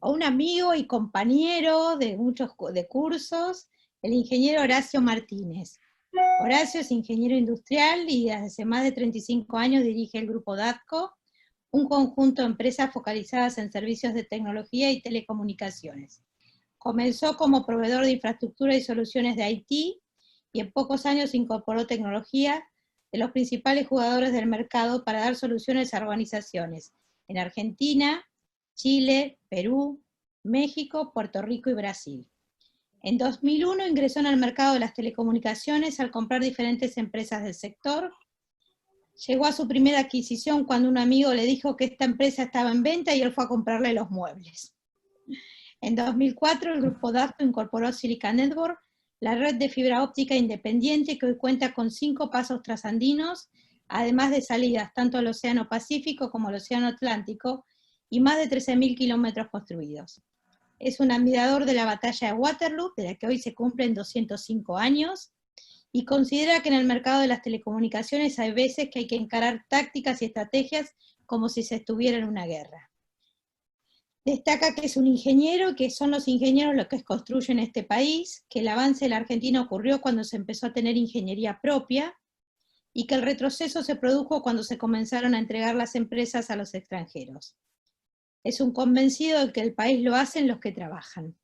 a un amigo y compañero de muchos de cursos, el ingeniero Horacio Martínez. Horacio es ingeniero industrial y desde hace más de 35 años dirige el grupo DATCO, un conjunto de empresas focalizadas en servicios de tecnología y telecomunicaciones. Comenzó como proveedor de infraestructura y soluciones de IT y en pocos años incorporó tecnología de los principales jugadores del mercado para dar soluciones a organizaciones en Argentina, Chile, Perú, México, Puerto Rico y Brasil. En 2001 ingresó en el mercado de las telecomunicaciones al comprar diferentes empresas del sector. Llegó a su primera adquisición cuando un amigo le dijo que esta empresa estaba en venta y él fue a comprarle los muebles. En 2004 el grupo DATCO incorporó Silica Network, la red de fibra óptica independiente que hoy cuenta con 5 pasos trasandinos, además de salidas tanto al Océano Pacífico como al Océano Atlántico, y más de 13.000 kilómetros construidos. Es un admirador de la batalla de Waterloo, de la que hoy se cumplen 205 años, y considera que en el mercado de las telecomunicaciones hay veces que hay que encarar tácticas y estrategias como si se estuviera en una guerra. Destaca que es un ingeniero, que son los ingenieros los que construyen este país, que el avance de la Argentina ocurrió cuando se empezó a tener ingeniería propia, y que el retroceso se produjo cuando se comenzaron a entregar las empresas a los extranjeros. Es un convencido de que el país lo hacen los que trabajan.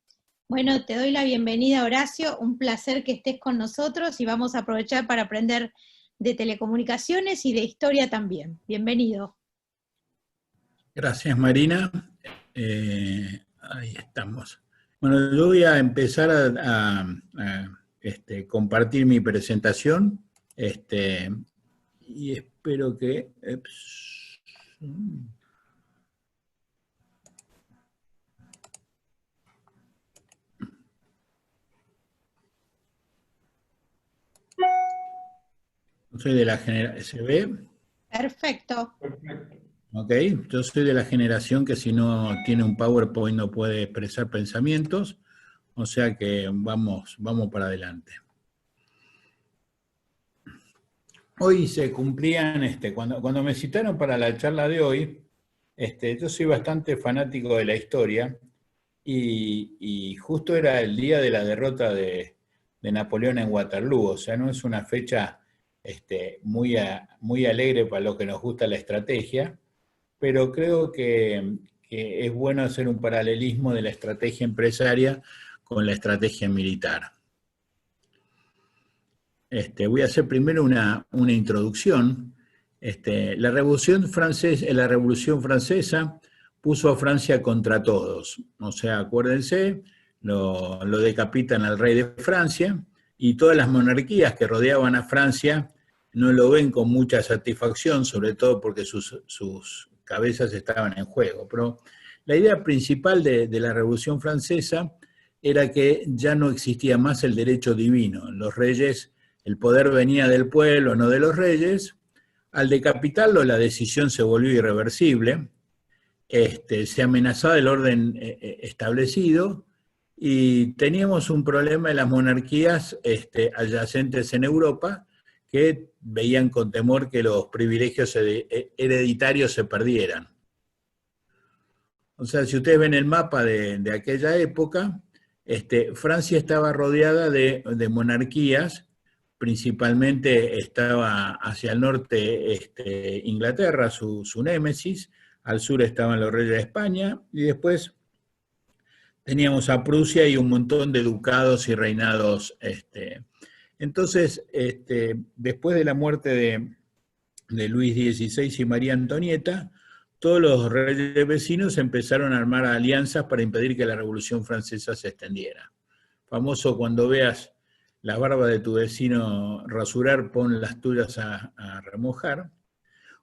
Bueno, te doy la bienvenida, Horacio, un placer que estés con nosotros y vamos a aprovechar para aprender de telecomunicaciones y de historia también. Bienvenido. Gracias, Marina. Ahí estamos. Bueno, yo voy a empezar a compartir mi presentación y espero que... soy de la generación... ¿Se ve? Perfecto. Ok, yo soy de la generación que si no tiene un PowerPoint no puede expresar pensamientos, o sea que vamos para adelante. Hoy se cumplían, cuando me citaron para la charla de hoy, yo soy bastante fanático de la historia y justo era el día de la derrota de Napoleón en Waterloo, o sea, no es una fecha muy alegre para los que nos gusta la estrategia, pero creo que es bueno hacer un paralelismo de la estrategia empresaria con la estrategia militar. Voy a hacer primero una introducción. La Revolución Francesa puso a Francia contra todos. O sea, acuérdense, lo decapitan al rey de Francia y todas las monarquías que rodeaban a Francia no lo ven con mucha satisfacción, sobre todo porque sus cabezas estaban en juego. Pero la idea principal de la Revolución Francesa era que ya no existía más el derecho divino. Los reyes, el poder venía del pueblo, no de los reyes. Al decapitarlo, la decisión se volvió irreversible. Se amenazaba el orden establecido y teníamos un problema de las monarquías adyacentes en Europa que veían con temor que los privilegios hereditarios se perdieran. O sea, si ustedes ven el mapa de aquella época, Francia estaba rodeada de monarquías, principalmente estaba hacia el norte Inglaterra, su némesis, al sur estaban los reyes de España, y después teníamos a Prusia y un montón de ducados y reinados. Entonces, después de la muerte de Luis XVI y María Antonieta, todos los reyes vecinos empezaron a armar alianzas para impedir que la Revolución Francesa se extendiera. Famoso, cuando veas la barba de tu vecino rasurar, pon las tuyas a remojar.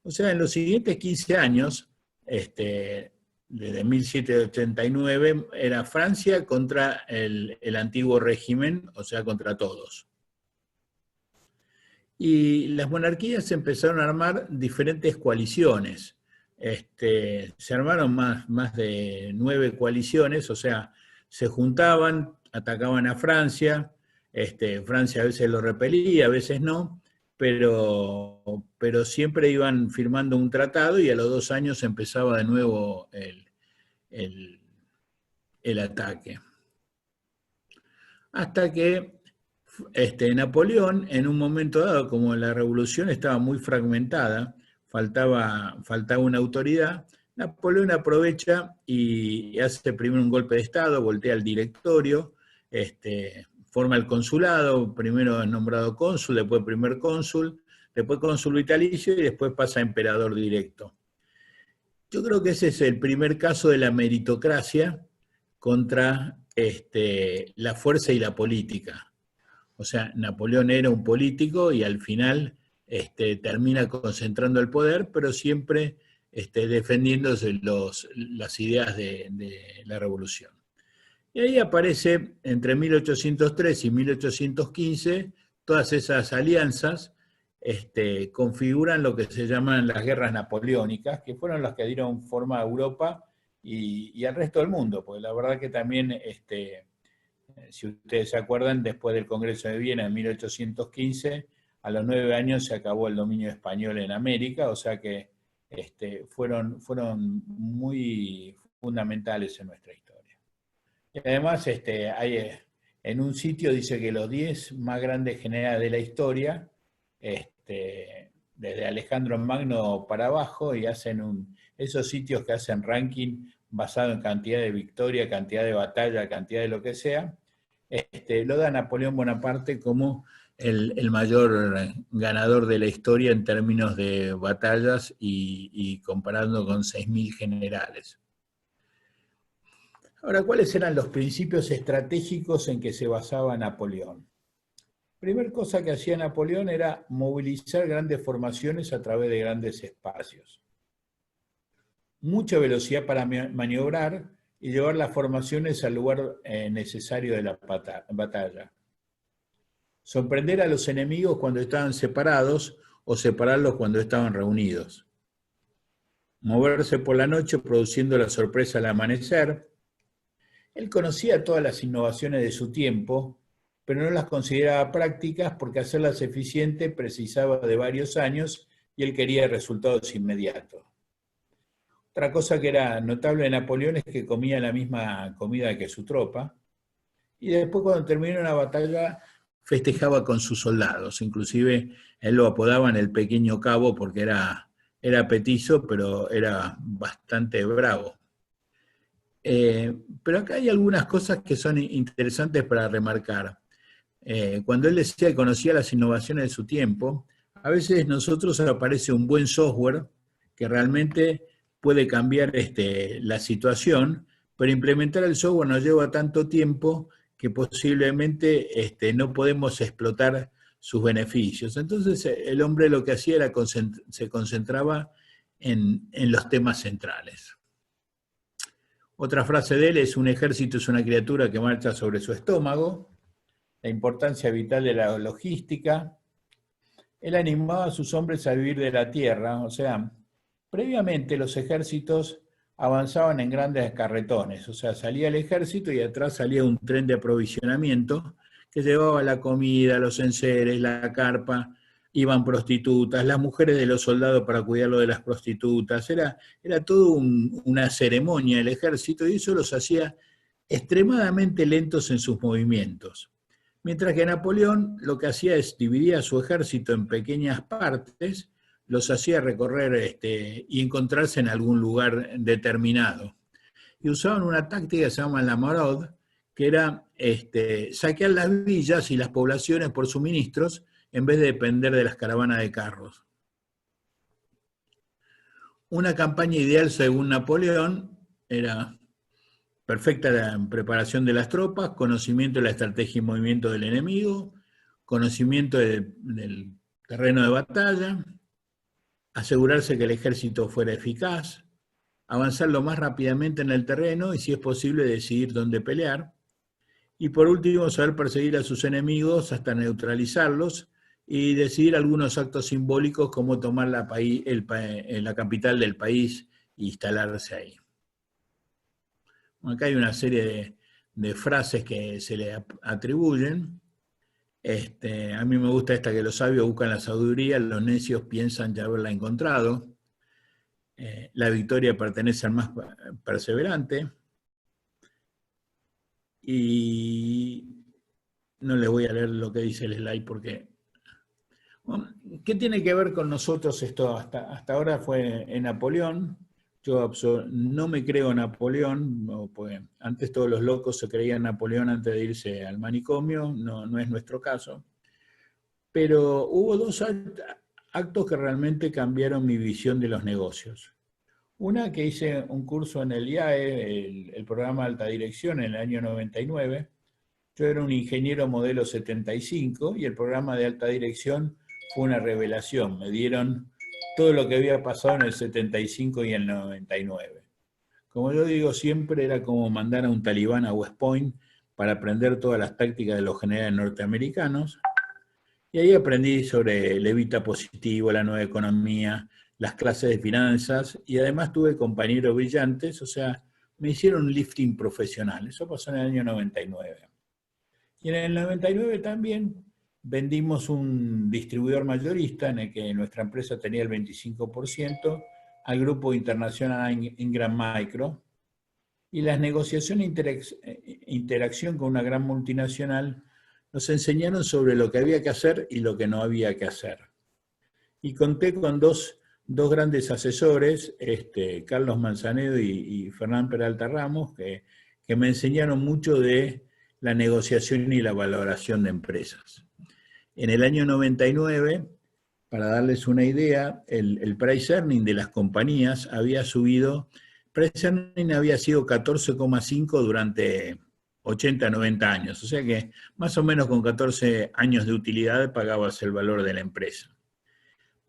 O sea, en los siguientes 15 años, desde 1789, era Francia contra el antiguo régimen, o sea, contra todos. Y las monarquías empezaron a armar diferentes coaliciones. Se armaron más de 9 coaliciones, o sea, se juntaban, atacaban a Francia, Francia a veces lo repelía, a veces no, pero siempre iban firmando un tratado y a los 2 años empezaba de nuevo el ataque. Hasta que Napoleón, en un momento dado, como la revolución estaba muy fragmentada, faltaba una autoridad, Napoleón aprovecha y hace primero un golpe de Estado, voltea al directorio, forma el consulado, primero es nombrado cónsul, después primer cónsul, después cónsul vitalicio y después pasa a emperador directo. Yo creo que ese es el primer caso de la meritocracia contra la fuerza y la política. O sea, Napoleón era un político y al final termina concentrando el poder, pero siempre defendiéndose las ideas de la revolución. Y ahí aparece, entre 1803 y 1815, todas esas alianzas configuran lo que se llaman las guerras napoleónicas, que fueron las que dieron forma a Europa y al resto del mundo, porque la verdad que también, si ustedes se acuerdan, después del Congreso de Viena en 1815, a los 9 años se acabó el dominio español en América, o sea que fueron muy fundamentales en nuestra historia. Y además, en un sitio dice que los 10 más grandes generales de la historia, desde Alejandro Magno para abajo, y hacen esos sitios que hacen ranking basado en cantidad de victoria, cantidad de batalla, cantidad de lo que sea, lo da Napoleón Bonaparte como el mayor ganador de la historia en términos de batallas y comparando con 6.000 generales. Ahora, ¿cuáles eran los principios estratégicos en que se basaba Napoleón? Primera cosa que hacía Napoleón era movilizar grandes formaciones a través de grandes espacios. Mucha velocidad para maniobrar y llevar las formaciones al lugar necesario de la batalla. Sorprender a los enemigos cuando estaban separados o separarlos cuando estaban reunidos. Moverse por la noche produciendo la sorpresa al amanecer. Él conocía todas las innovaciones de su tiempo, pero no las consideraba prácticas porque hacerlas eficientes precisaba de varios años y él quería resultados inmediatos. Otra cosa que era notable de Napoleón es que comía la misma comida que su tropa, y después cuando terminó una batalla festejaba con sus soldados, inclusive él lo apodaban el pequeño cabo porque era petizo, pero era bastante bravo. Pero acá hay algunas cosas que son interesantes para remarcar. Cuando él decía que conocía las innovaciones de su tiempo, a veces nosotros aparece un buen software que realmente puede cambiar la situación, pero implementar el software nos lleva tanto tiempo que posiblemente no podemos explotar sus beneficios. Entonces el hombre lo que hacía era se concentraba en los temas centrales. Otra frase de él es: un ejército es una criatura que marcha sobre su estómago. La importancia vital de la logística. Él animaba a sus hombres a vivir de la tierra, o sea, previamente los ejércitos avanzaban en grandes carretones, o sea, salía el ejército y atrás salía un tren de aprovisionamiento que llevaba la comida, los enseres, la carpa, iban prostitutas, las mujeres de los soldados para cuidarlo de las prostitutas, era todo una ceremonia el ejército y eso los hacía extremadamente lentos en sus movimientos. Mientras que Napoleón lo que hacía es dividir a su ejército en pequeñas partes, los hacía recorrer y encontrarse en algún lugar determinado. Y usaban una táctica que se llama la maraude, que era saquear las villas y las poblaciones por suministros en vez de depender de las caravanas de carros. Una campaña ideal, según Napoleón, era perfecta preparación de las tropas, conocimiento de la estrategia y movimiento del enemigo, conocimiento del terreno de batalla, asegurarse que el ejército fuera eficaz, avanzar lo más rápidamente en el terreno y, si es posible, decidir dónde pelear. Y por último, saber perseguir a sus enemigos hasta neutralizarlos y decidir algunos actos simbólicos como tomar la capital del país e instalarse ahí. Acá hay una serie de frases que se le atribuyen. A mí me gusta esta: que los sabios buscan la sabiduría, los necios piensan ya haberla encontrado. La victoria pertenece al más perseverante. y no les voy a leer lo que dice el slide porque... Bueno, ¿qué tiene que ver con nosotros esto? Hasta ahora fue en Napoleón. Yo no me creo Napoleón, pues antes todos los locos se creían Napoleón antes de irse al manicomio, no es nuestro caso. Pero hubo dos actos que realmente cambiaron mi visión de los negocios. Una, que hice un curso en el IAE, el programa de alta dirección, en el año 99. Yo era un ingeniero modelo 75 y el programa de alta dirección fue una revelación. Me dieron todo lo que había pasado en el 75 y el 99. Como yo digo siempre, era como mandar a un talibán a West Point para aprender todas las tácticas de los generales norteamericanos. Y ahí aprendí sobre levita positivo, la nueva economía, las clases de finanzas, y además tuve compañeros brillantes, o sea, me hicieron un lifting profesional. Eso pasó en el año 99. Y en el 99 también vendimos un distribuidor mayorista en el que nuestra empresa tenía el 25% al grupo internacional Ingram Micro. Y las negociaciones e interacción con una gran multinacional nos enseñaron sobre lo que había que hacer y lo que no había que hacer. Y conté con dos grandes asesores, Carlos Manzanedo y Fernán Peralta Ramos, que me enseñaron mucho de la negociación y la valoración de empresas. En el año 99, para darles una idea, el price earning de las compañías había subido, price earning había sido 14,5 durante 80, 90 años, o sea que más o menos con 14 años de utilidad pagabas el valor de la empresa.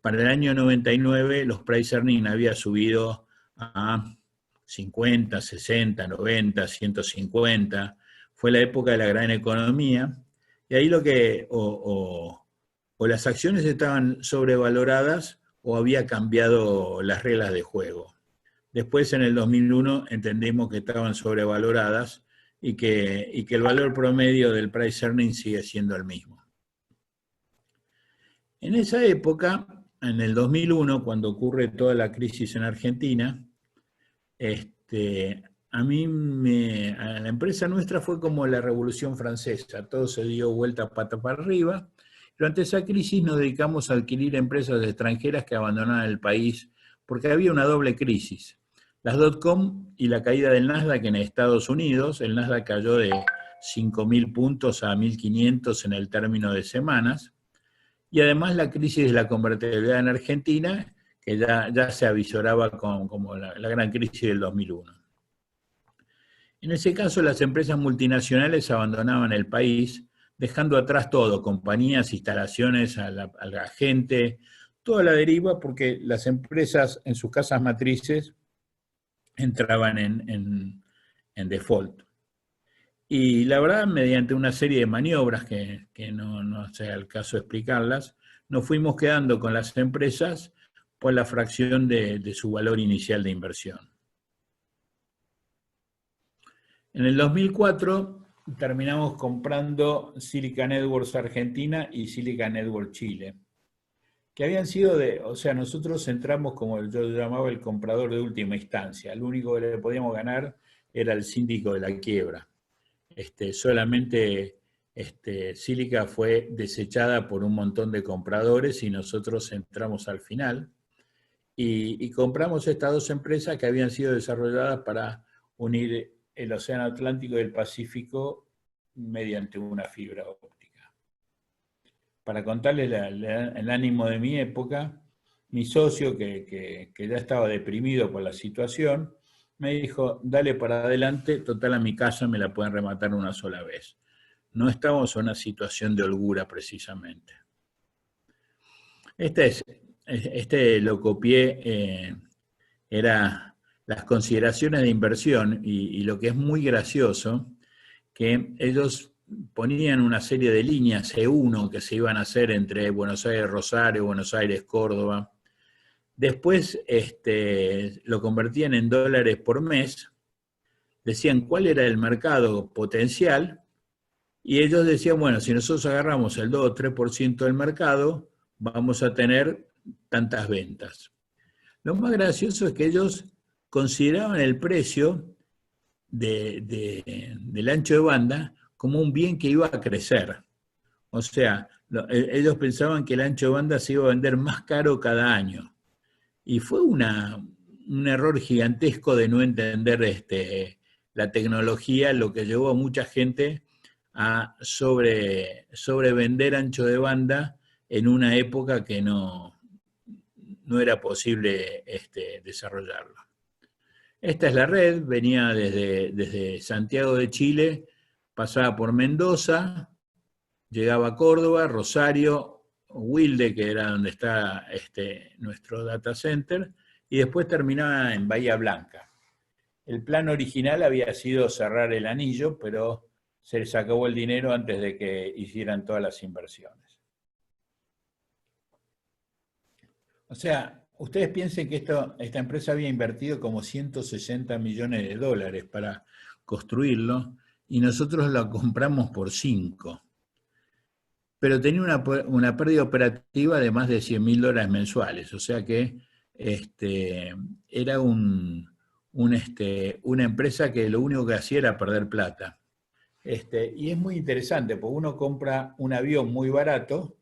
Para el año 99 los price earning había subido a 50, 60, 90, 150, fue la época de la gran economía, y ahí o las acciones estaban sobrevaloradas o había cambiado las reglas de juego. Después, en el 2001, entendimos que estaban sobrevaloradas y que el valor promedio del price earning sigue siendo el mismo. En esa época, en el 2001, cuando ocurre toda la crisis en Argentina, a la empresa nuestra fue como la Revolución Francesa, todo se dio vuelta pata para arriba. Durante esa crisis nos dedicamos a adquirir empresas extranjeras que abandonaban el país, porque había una doble crisis. Las .com y la caída del Nasdaq en Estados Unidos. El Nasdaq cayó de 5.000 puntos a 1.500 en el término de semanas. Y además la crisis de la convertibilidad en Argentina, que ya se avisoraba como la gran crisis del 2001. En ese caso, las empresas multinacionales abandonaban el país, dejando atrás todo, compañías, instalaciones, a la gente, toda la deriva, porque las empresas en sus casas matrices entraban en default. Y la verdad, mediante una serie de maniobras que no sea el caso explicarlas, nos fuimos quedando con las empresas por la fracción de su valor inicial de inversión. En el 2004 terminamos comprando Silica Networks Argentina y Silica Networks Chile, que habían sido o sea, nosotros entramos como yo llamaba el comprador de última instancia. Lo único que le podíamos ganar era el síndico de la quiebra. Solamente Silica fue desechada por un montón de compradores y nosotros entramos al final y compramos estas dos empresas que habían sido desarrolladas para unir el Océano Atlántico y el Pacífico mediante una fibra óptica. Para contarles el ánimo de mi época, mi socio, que ya estaba deprimido por la situación, me dijo, dale para adelante, total a mi casa me la pueden rematar una sola vez. No estábamos en una situación de holgura precisamente. Lo copié, era las consideraciones de inversión y lo que es muy gracioso, que ellos ponían una serie de líneas E1 que se iban a hacer entre Buenos Aires, Rosario, Buenos Aires, Córdoba. Después lo convertían en dólares por mes, decían cuál era el mercado potencial, y ellos decían, bueno, si nosotros agarramos el 2 o 3% del mercado, vamos a tener tantas ventas. Lo más gracioso es que ellos consideraban el precio del ancho de banda como un bien que iba a crecer. O sea, ellos pensaban que el ancho de banda se iba a vender más caro cada año. Y fue un error gigantesco de no entender la tecnología, lo que llevó a mucha gente a sobrevender ancho de banda en una época que no era posible desarrollarlo. Esta es la red, venía desde Santiago de Chile, pasaba por Mendoza, llegaba a Córdoba, Rosario, Wilde, que era donde está nuestro data center, y después terminaba en Bahía Blanca. El plan original había sido cerrar el anillo, pero se les acabó el dinero antes de que hicieran todas las inversiones. O sea, ustedes piensen que esta empresa había invertido como 160 millones de dólares para construirlo, y nosotros lo compramos por 5. Pero tenía una pérdida operativa de más de $100.000 mensuales, o sea que era una empresa que lo único que hacía era perder plata. Y es muy interesante, porque uno compra un avión muy barato,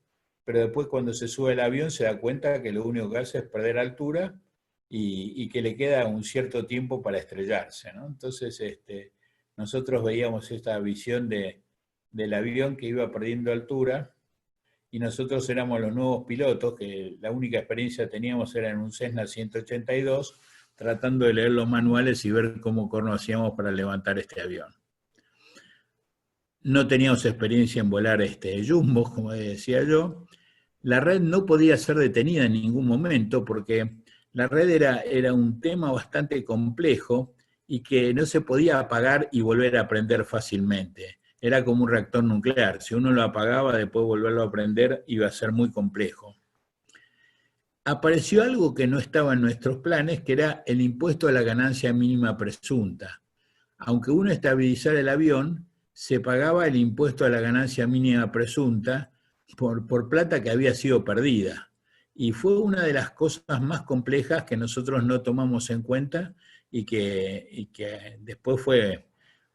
pero después cuando se sube al avión se da cuenta que lo único que hace es perder altura y que le queda un cierto tiempo para estrellarse, ¿no? Entonces, nosotros veíamos esta visión del avión que iba perdiendo altura, y nosotros éramos los nuevos pilotos, que la única experiencia que teníamos era en un Cessna 182, tratando de leer los manuales y ver cómo corno hacíamos para levantar este avión. No teníamos experiencia en volar jumbos, como decía yo. La red no podía ser detenida en ningún momento porque la red era un tema bastante complejo y que no se podía apagar y volver a prender fácilmente. Era como un reactor nuclear. Si uno lo apagaba, después volverlo a prender iba a ser muy complejo. Apareció algo que no estaba en nuestros planes, que era el impuesto a la ganancia mínima presunta. Aunque uno estabilizara el avión, se pagaba el impuesto a la ganancia mínima presunta por plata que había sido perdida. Y fue una de las cosas más complejas que nosotros no tomamos en cuenta y que después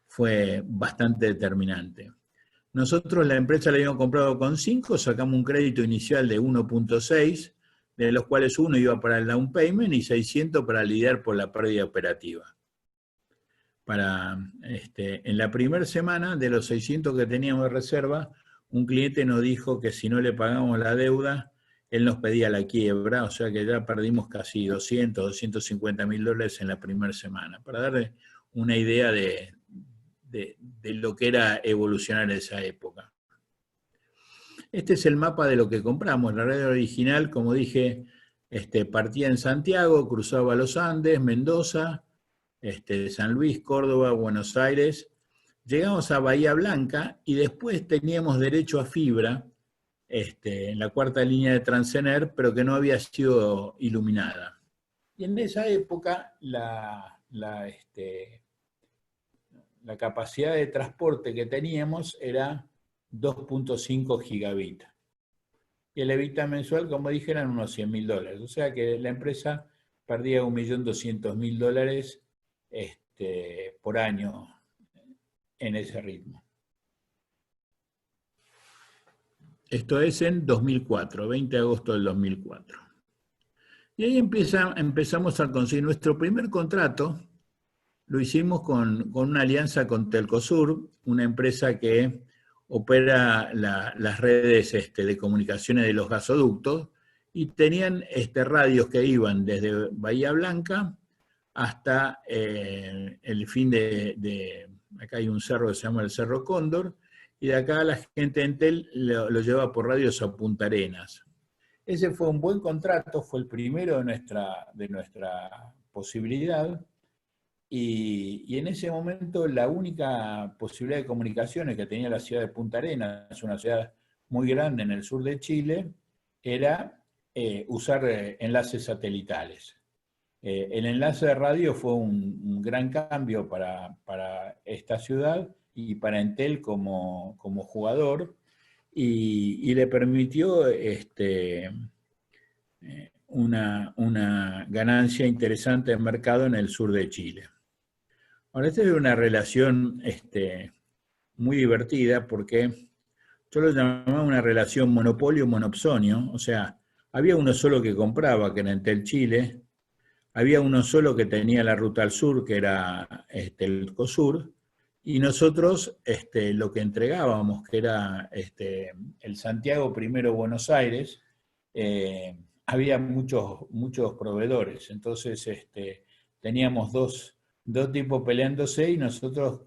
fue bastante determinante. Nosotros la empresa la habíamos comprado con 5, sacamos un crédito inicial de 1.6, de los cuales 1 iba para el down payment y 600 para lidiar por la pérdida operativa. En la primera semana, de los 600 que teníamos de reserva, un cliente nos dijo que si no le pagamos la deuda, él nos pedía la quiebra, o sea que ya perdimos casi 200, 250 mil dólares en la primera semana, para darle una idea de lo que era evolucionar en esa época. Este es el mapa de lo que compramos. La red original, como dije, partía en Santiago, cruzaba los Andes, Mendoza, San Luis, Córdoba, Buenos Aires. Llegamos a Bahía Blanca y después teníamos derecho a fibra en la cuarta línea de Transener, pero que no había sido iluminada. Y en esa época la capacidad de transporte que teníamos era 2.5 gigabit. Y el EBITDA mensual, como dije, eran unos 100 mil dólares. O sea que la empresa perdía 1.200.000 dólares por año en ese ritmo. Esto es en 2004, 20 de agosto del 2004. Y ahí empezamos a conseguir nuestro primer contrato. Lo hicimos con una alianza con Telcosur, una empresa que opera las redes de comunicaciones de los gasoductos, y tenían radios que iban desde Bahía Blanca hasta el fin acá hay un cerro que se llama el Cerro Cóndor, y de acá la gente de Entel lo lleva por radios a Punta Arenas. Ese fue un buen contrato, fue el primero de nuestra posibilidad, y en ese momento la única posibilidad de comunicaciones que tenía la ciudad de Punta Arenas, una ciudad muy grande en el sur de Chile, era usar enlaces satelitales. El enlace de radio fue un gran cambio para esta ciudad y para Entel como jugador, y le permitió una ganancia interesante de mercado en el sur de Chile. Ahora, esta es una relación muy divertida porque yo lo llamaba una relación monopolio-monopsonio, o sea, había uno solo que compraba, que era Entel Chile, había uno solo que tenía la ruta al sur, que era el COSUR, y nosotros lo que entregábamos, que era el Santiago Primero Buenos Aires, había muchos proveedores, entonces teníamos dos tipos peleándose y nosotros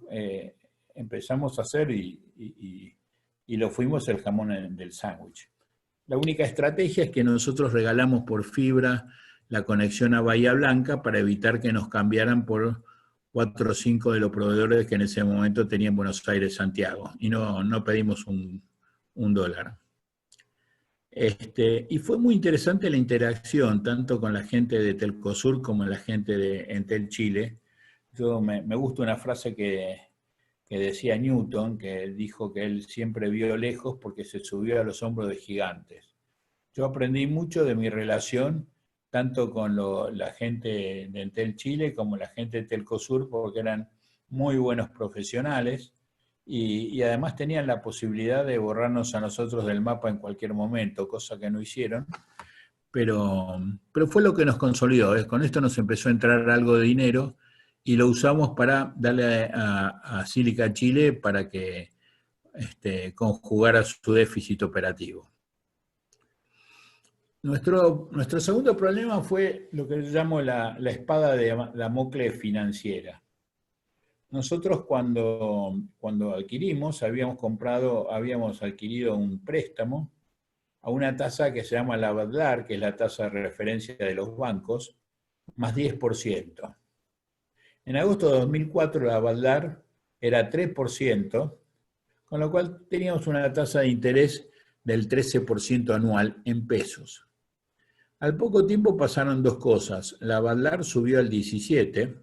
empezamos a hacer y lo fuimos el jamón del sándwich. La única estrategia es que nosotros regalamos por fibra la conexión a Bahía Blanca para evitar que nos cambiaran por 4 o 5 de los proveedores que en ese momento tenían Buenos Aires, Santiago, y no pedimos un dólar. Y fue muy interesante la interacción, tanto con la gente de Telcosur como la gente de Entel Chile. Me gusta una frase que decía Newton, que dijo que él siempre vio lejos porque se subió a los hombros de gigantes. Yo aprendí mucho de mi relación, tanto con la gente de Entel Chile como la gente de Telcosur, porque eran muy buenos profesionales y además tenían la posibilidad de borrarnos a nosotros del mapa en cualquier momento, cosa que no hicieron, pero fue lo que nos consolidó. Con esto nos empezó a entrar algo de dinero y lo usamos para darle a Silica Chile para que conjugara su déficit operativo. Nuestro segundo problema fue lo que yo llamo la espada de Damocles financiera. Nosotros cuando adquirimos, habíamos adquirido un préstamo a una tasa que se llama la BADLAR, que es la tasa de referencia de los bancos, más 10%. En agosto de 2004 la BADLAR era 3%, con lo cual teníamos una tasa de interés del 13% anual en pesos. Al poco tiempo pasaron dos cosas. La BADLAR subió al 17%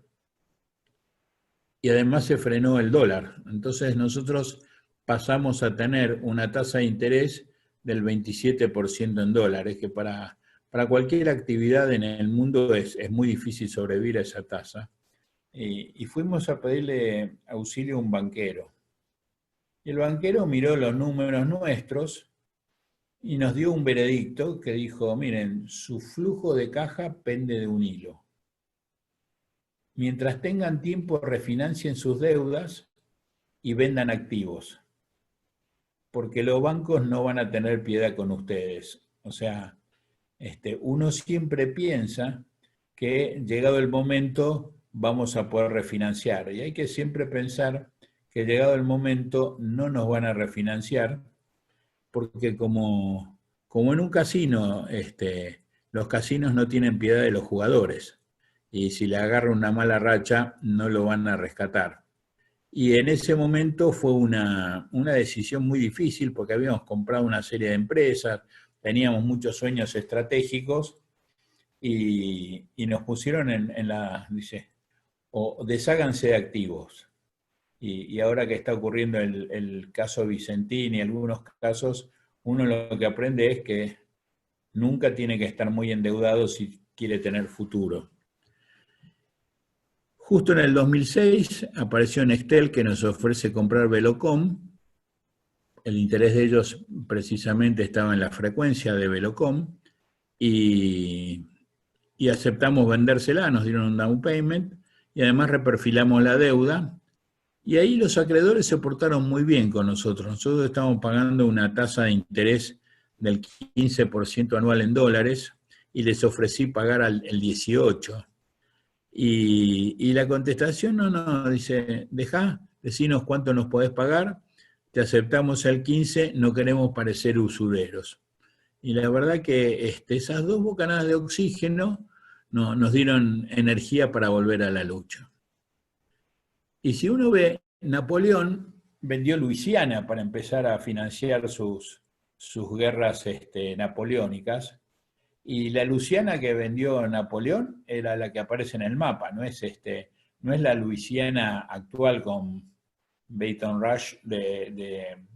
y además se frenó el dólar. Entonces nosotros pasamos a tener una tasa de interés del 27% en dólares, que para cualquier actividad en el mundo es muy difícil sobrevivir a esa tasa. Y fuimos a pedirle auxilio a un banquero. Y el banquero miró los números nuestros y nos dio un veredicto que dijo, miren, su flujo de caja pende de un hilo. Mientras tengan tiempo, refinancien sus deudas y vendan activos, porque los bancos no van a tener piedad con ustedes. O sea, uno siempre piensa que llegado el momento vamos a poder refinanciar, y hay que siempre pensar que llegado el momento no nos van a refinanciar, porque como en un casino, los casinos no tienen piedad de los jugadores, y si le agarra una mala racha no lo van a rescatar. Y en ese momento fue una decisión muy difícil porque habíamos comprado una serie de empresas, teníamos muchos sueños estratégicos y nos pusieron dice, o desháganse de activos. Y ahora que está ocurriendo el caso Vicentín y algunos casos, uno lo que aprende es que nunca tiene que estar muy endeudado si quiere tener futuro. Justo en el 2006 apareció Nextel que nos ofrece comprar Velocom. El interés de ellos precisamente estaba en la frecuencia de Velocom y aceptamos vendérsela, nos dieron un down payment y además reperfilamos la deuda. Y ahí los acreedores se portaron muy bien con nosotros. Nosotros estábamos pagando una tasa de interés del 15% anual en dólares y les ofrecí pagar el 18%. Y la contestación no, dice, decinos cuánto nos podés pagar, te aceptamos el 15%, no queremos parecer usureros. Y la verdad que esas dos bocanadas de oxígeno nos dieron energía para volver a la lucha. Y si uno ve, Napoleón vendió Luisiana para empezar a financiar sus guerras napoleónicas, y la Luisiana que vendió Napoleón era la que aparece en el mapa, no es la Luisiana actual con Baton Rouge,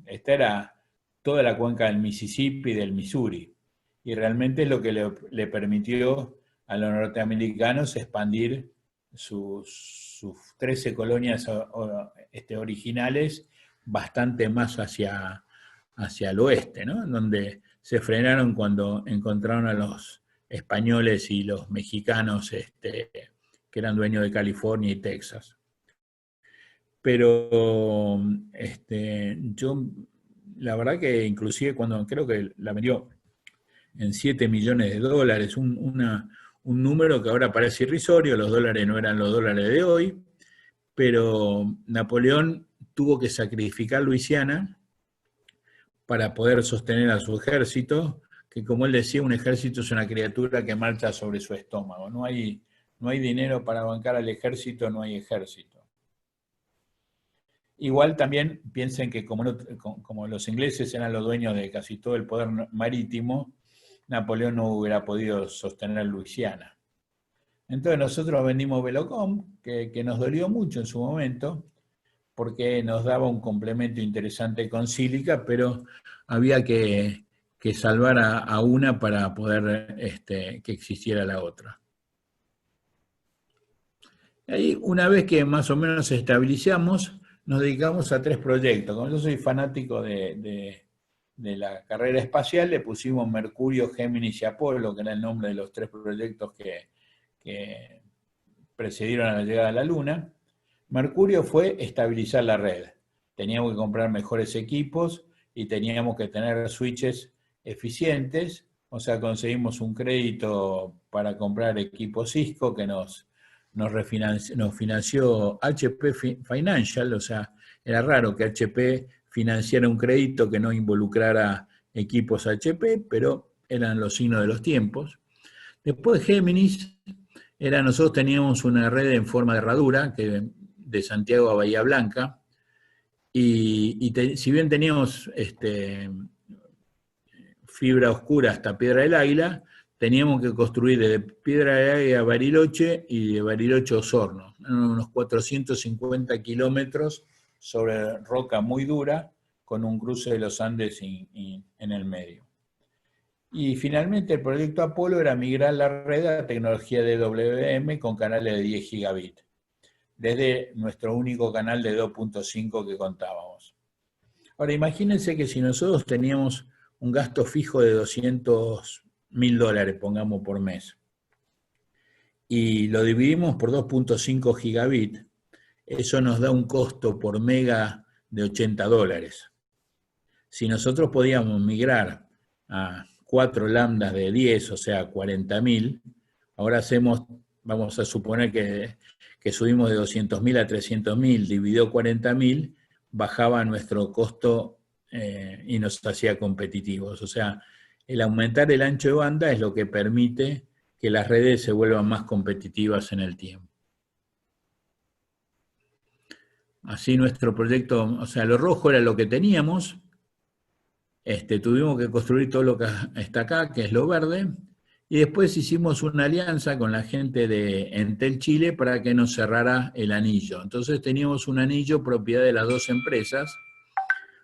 esta era toda la cuenca del Mississippi y del Missouri, y realmente es lo que le permitió a los norteamericanos expandir sus sus 13 colonias originales bastante más hacia el oeste, ¿no? Donde se frenaron cuando encontraron a los españoles y los mexicanos que eran dueños de California y Texas. Pero yo, la verdad que inclusive cuando creo que la vendió en 7 millones de dólares, un número que ahora parece irrisorio, los dólares no eran los dólares de hoy, pero Napoleón tuvo que sacrificar Luisiana para poder sostener a su ejército, que como él decía, un ejército es una criatura que marcha sobre su estómago. No hay dinero para bancar al ejército, no hay ejército. Igual también piensen que como los ingleses eran los dueños de casi todo el poder marítimo, Napoleón no hubiera podido sostener Luisiana. Entonces nosotros vendimos Velocom, que nos dolió mucho en su momento, porque nos daba un complemento interesante con sílica, pero había que salvar a una para poder que existiera la otra. Ahí, una vez que más o menos estabilizamos, nos dedicamos a 3 proyectos. Como yo soy fanático de la carrera espacial, le pusimos Mercurio, Géminis y Apolo, que era el nombre de los 3 proyectos que precedieron a la llegada a la Luna. Mercurio fue estabilizar la red. Teníamos que comprar mejores equipos y teníamos que tener switches eficientes, o sea, conseguimos un crédito para comprar equipos Cisco que nos financió HP Financial, o sea, era raro que HP financiara un crédito que no involucrara equipos HP, pero eran los signos de los tiempos. Después Géminis, nosotros teníamos una red en forma de herradura, de Santiago a Bahía Blanca, y si bien teníamos fibra oscura hasta Piedra del Águila, teníamos que construir desde Piedra del Águila a Bariloche y de Bariloche a Osorno, unos 450 kilómetros sobre roca muy dura, con un cruce de los Andes en el medio. Y finalmente el proyecto Apolo era migrar la red a tecnología de DWDM con canales de 10 gigabit, desde nuestro único canal de 2.5 que contábamos. Ahora imagínense que si nosotros teníamos un gasto fijo de $200.000, pongamos, por mes, y lo dividimos por 2.5 gigabit, eso nos da un costo por mega de $80. Si nosotros podíamos migrar a 4 lambdas de 10, o sea, 40.000, ahora vamos a suponer que subimos de 200.000 a 300.000, dividido 40.000, bajaba nuestro costo y nos hacía competitivos. O sea, el aumentar el ancho de banda es lo que permite que las redes se vuelvan más competitivas en el tiempo. Así nuestro proyecto, o sea, lo rojo era lo que teníamos, tuvimos que construir todo lo que está acá, que es lo verde, y después hicimos una alianza con la gente de Entel Chile para que nos cerrara el anillo. Entonces teníamos un anillo propiedad de las 2 empresas.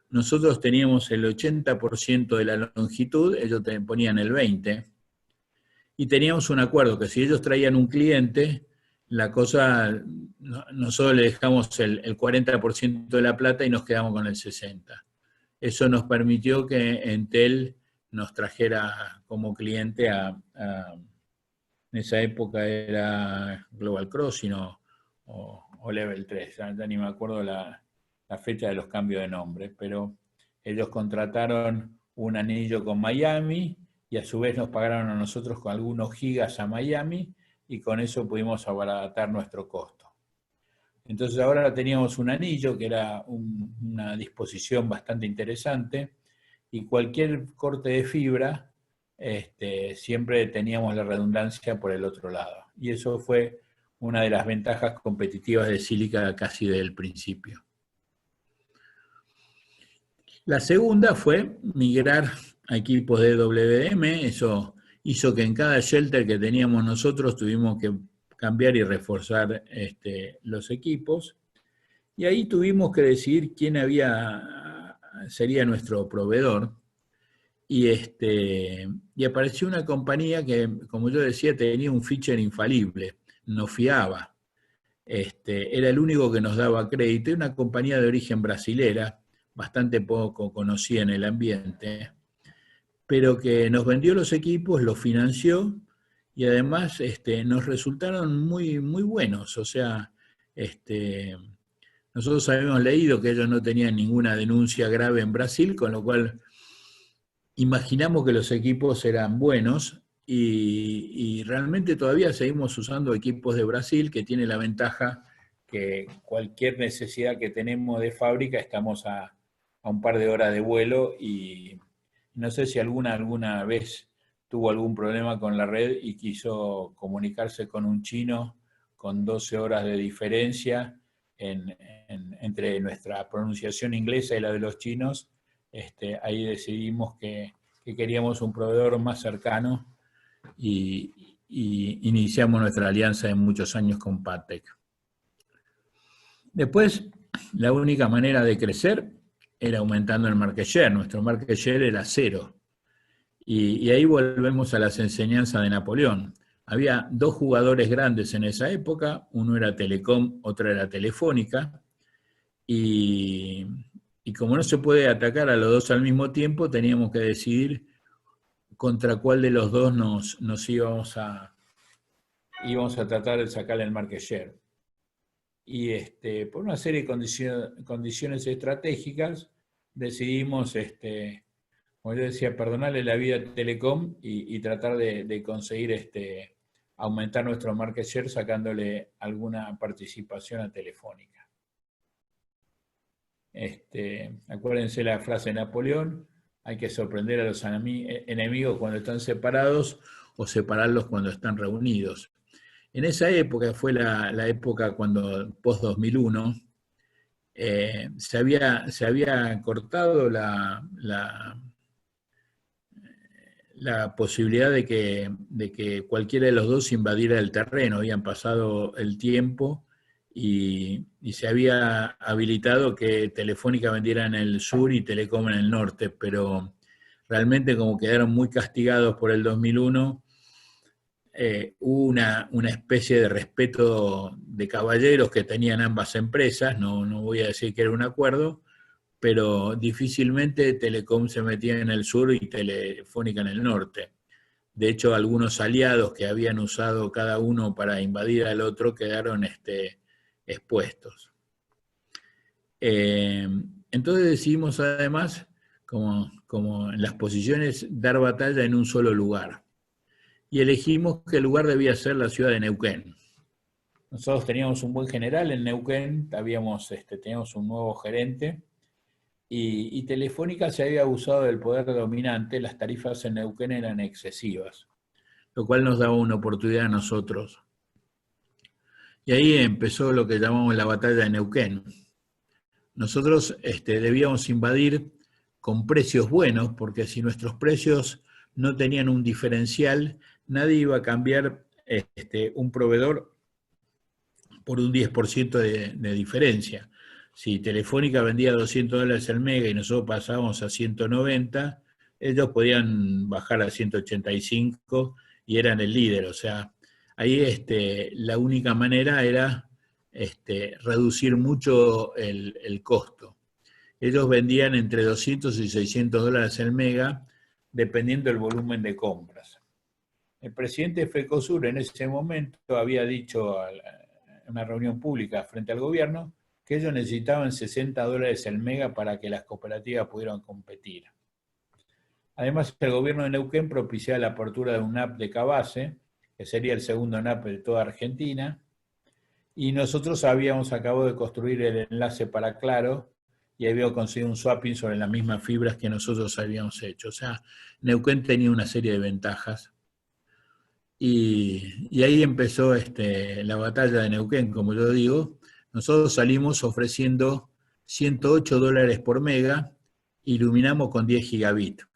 Nosotros teníamos el 80% de la longitud, ellos ponían el 20%, y teníamos un acuerdo que si ellos traían un cliente, la cosa, nosotros le dejamos el 40% de la plata y nos quedamos con el 60%. Eso nos permitió que Entel nos trajera como cliente en esa época era Global Crossing o Level 3, ya ni me acuerdo la fecha de los cambios de nombre, pero ellos contrataron un anillo con Miami y a su vez nos pagaron a nosotros con algunos gigas a Miami y con eso pudimos abaratar nuestro costo. Entonces ahora teníamos un anillo que era una disposición bastante interesante y cualquier corte de fibra siempre teníamos la redundancia por el otro lado. Y eso fue una de las ventajas competitivas de Sílica casi desde el principio. La segunda fue migrar a equipos de WDM. Eso hizo que en cada shelter que teníamos nosotros tuvimos que cambiar y reforzar los equipos. Y ahí tuvimos que decidir quién sería nuestro proveedor. Y apareció una compañía que, como yo decía, tenía un feature infalible, nos fiaba. era el único que nos daba crédito, y una compañía de origen brasilera, bastante poco conocida en el ambiente, pero que nos vendió los equipos, los financió, y además nos resultaron muy, muy buenos. O sea, nosotros habíamos leído que ellos no tenían ninguna denuncia grave en Brasil, con lo cual imaginamos que los equipos eran buenos, y realmente todavía seguimos usando equipos de Brasil, que tiene la ventaja que cualquier necesidad que tenemos de fábrica estamos a un par de horas de vuelo, y no sé si alguna vez tuvo algún problema con la red y quiso comunicarse con un chino con 12 horas de diferencia entre nuestra pronunciación inglesa y la de los chinos. Ahí decidimos que queríamos un proveedor más cercano, y iniciamos nuestra alianza de muchos años con Patec. Después, la única manera de crecer era aumentando el market share. Nuestro market share era 0. Y ahí volvemos a las enseñanzas de Napoleón. Había 2 jugadores grandes en esa época, uno era Telecom, otro era Telefónica, y como no se puede atacar a los 2 al mismo tiempo, teníamos que decidir contra cuál de los 2 nos íbamos a tratar de sacar el market share. Y por una serie de condiciones estratégicas decidimos, como yo decía, perdonarle la vida a Telecom y tratar de conseguir aumentar nuestro market share sacándole alguna participación a Telefónica. Acuérdense la frase de Napoleón: hay que sorprender a los enemigos cuando están separados, o separarlos cuando están reunidos. En esa época, fue la época cuando, post-2001, se había cortado la posibilidad de que cualquiera de los 2 invadiera el terreno. Habían pasado el tiempo y se había habilitado que Telefónica vendiera en el sur y Telecom en el norte, pero realmente, como quedaron muy castigados por el 2001, hubo una especie de respeto de caballeros que tenían ambas empresas. No voy a decir que era un acuerdo, pero difícilmente Telecom se metía en el sur y Telefónica en el norte. De hecho, algunos aliados que habían usado cada uno para invadir al otro quedaron expuestos. Entonces decidimos, además, como en las posiciones, dar batalla en un solo lugar. Y elegimos que el lugar debía ser la ciudad de Neuquén. Nosotros teníamos un buen general en Neuquén, teníamos un nuevo gerente, y Telefónica se había abusado del poder dominante. Las tarifas en Neuquén eran excesivas, lo cual nos daba una oportunidad a nosotros. Y ahí empezó lo que llamamos la batalla de Neuquén. Nosotros debíamos invadir con precios buenos, porque si nuestros precios no tenían un diferencial, nadie iba a cambiar un proveedor por un 10% de diferencia. Si Telefónica vendía $200 el mega y nosotros pasábamos a 190, ellos podían bajar a 185 y eran el líder. O sea, ahí la única manera era reducir mucho el costo. Ellos vendían entre 200 y 600 dólares el mega, dependiendo del volumen de compras. El presidente de FECOSUR en ese momento había dicho en una reunión pública frente al gobierno que ellos necesitaban 60 dólares el mega para que las cooperativas pudieran competir. Además, el gobierno de Neuquén propiciaba la apertura de un NAP de Cabase, que sería el segundo NAP de toda Argentina, y nosotros habíamos acabado de construir el enlace para Claro y habíamos conseguido un swapping sobre las mismas fibras que nosotros habíamos hecho. O sea, Neuquén tenía una serie de ventajas. Y ahí empezó la batalla de Neuquén, como yo digo. Nosotros salimos ofreciendo 108 dólares por mega, iluminamos con 10 gigabits.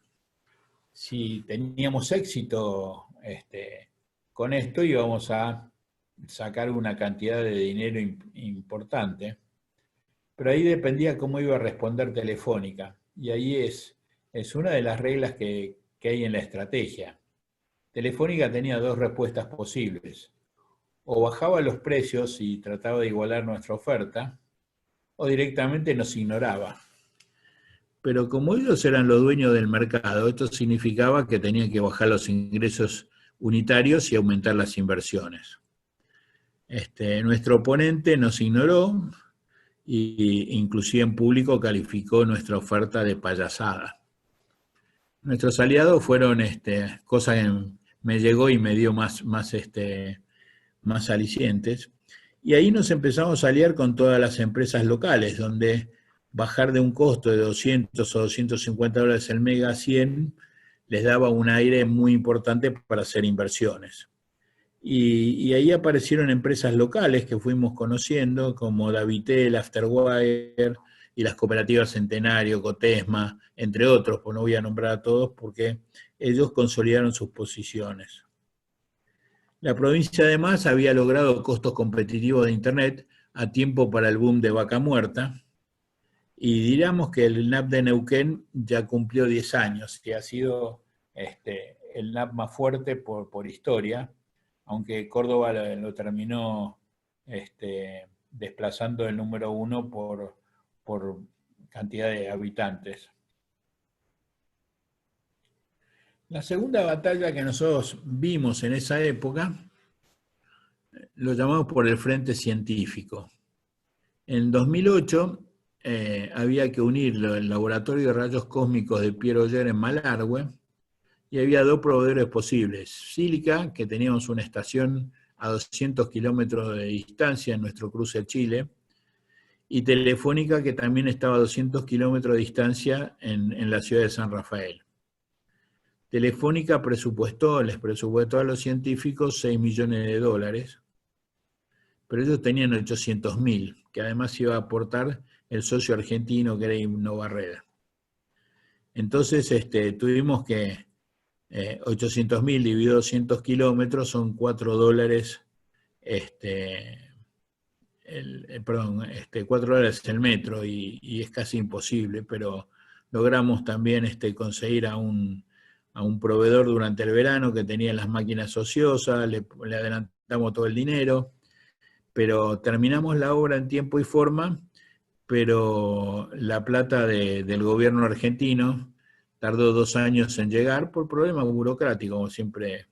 Si teníamos éxito con esto, íbamos a sacar una cantidad de dinero importante, pero ahí dependía cómo iba a responder Telefónica, y ahí es una de las reglas que hay en la estrategia. Telefónica tenía 2 respuestas posibles: o bajaba los precios y trataba de igualar nuestra oferta, o directamente nos ignoraba. Pero como ellos eran los dueños del mercado, esto significaba que tenían que bajar los ingresos unitarios y aumentar las inversiones. Nuestro oponente nos ignoró e inclusive en público calificó nuestra oferta de payasada. Nuestros aliados fueron cosas que me llegó y me dio más alicientes. Y ahí nos empezamos a aliar con todas las empresas locales, donde bajar de un costo de 200 o 250 dólares el mega a 100 les daba un aire muy importante para hacer inversiones. Y ahí aparecieron empresas locales que fuimos conociendo, como Davitel, Afterwire y las cooperativas Centenario, Cotesma, entre otros, pues no voy a nombrar a todos porque ellos consolidaron sus posiciones. La provincia además había logrado costos competitivos de Internet a tiempo para el boom de Vaca Muerta, y diríamos que el NAP de Neuquén ya cumplió 10 años, que ha sido el NAP más fuerte por historia, aunque Córdoba lo terminó desplazando el número 1 por cantidad de habitantes. La segunda batalla que nosotros vimos en esa época lo llamamos por el Frente Científico. En 2008 había que unir el Laboratorio de Rayos Cósmicos de Pierre Oyer en Malargüe, y había dos proveedores posibles. Sílica, que teníamos una estación a 200 kilómetros de distancia en nuestro cruce a Chile, y Telefónica, que también estaba a 200 kilómetros de distancia en la ciudad de San Rafael. Telefónica les presupuestó a los científicos 6 millones de dólares, pero ellos tenían 800.000, que además iba a aportar el socio argentino que era Innovarreda. Entonces tuvimos que 800.000 dividido 200 kilómetros son 4 dólares, 4 dólares el metro, y es casi imposible, pero logramos también conseguir a un proveedor durante el verano que tenía las máquinas ociosas, le adelantamos todo el dinero, pero terminamos la obra en tiempo y forma, pero la plata del gobierno argentino tardó 2 años en llegar por problemas burocráticos, como siempre.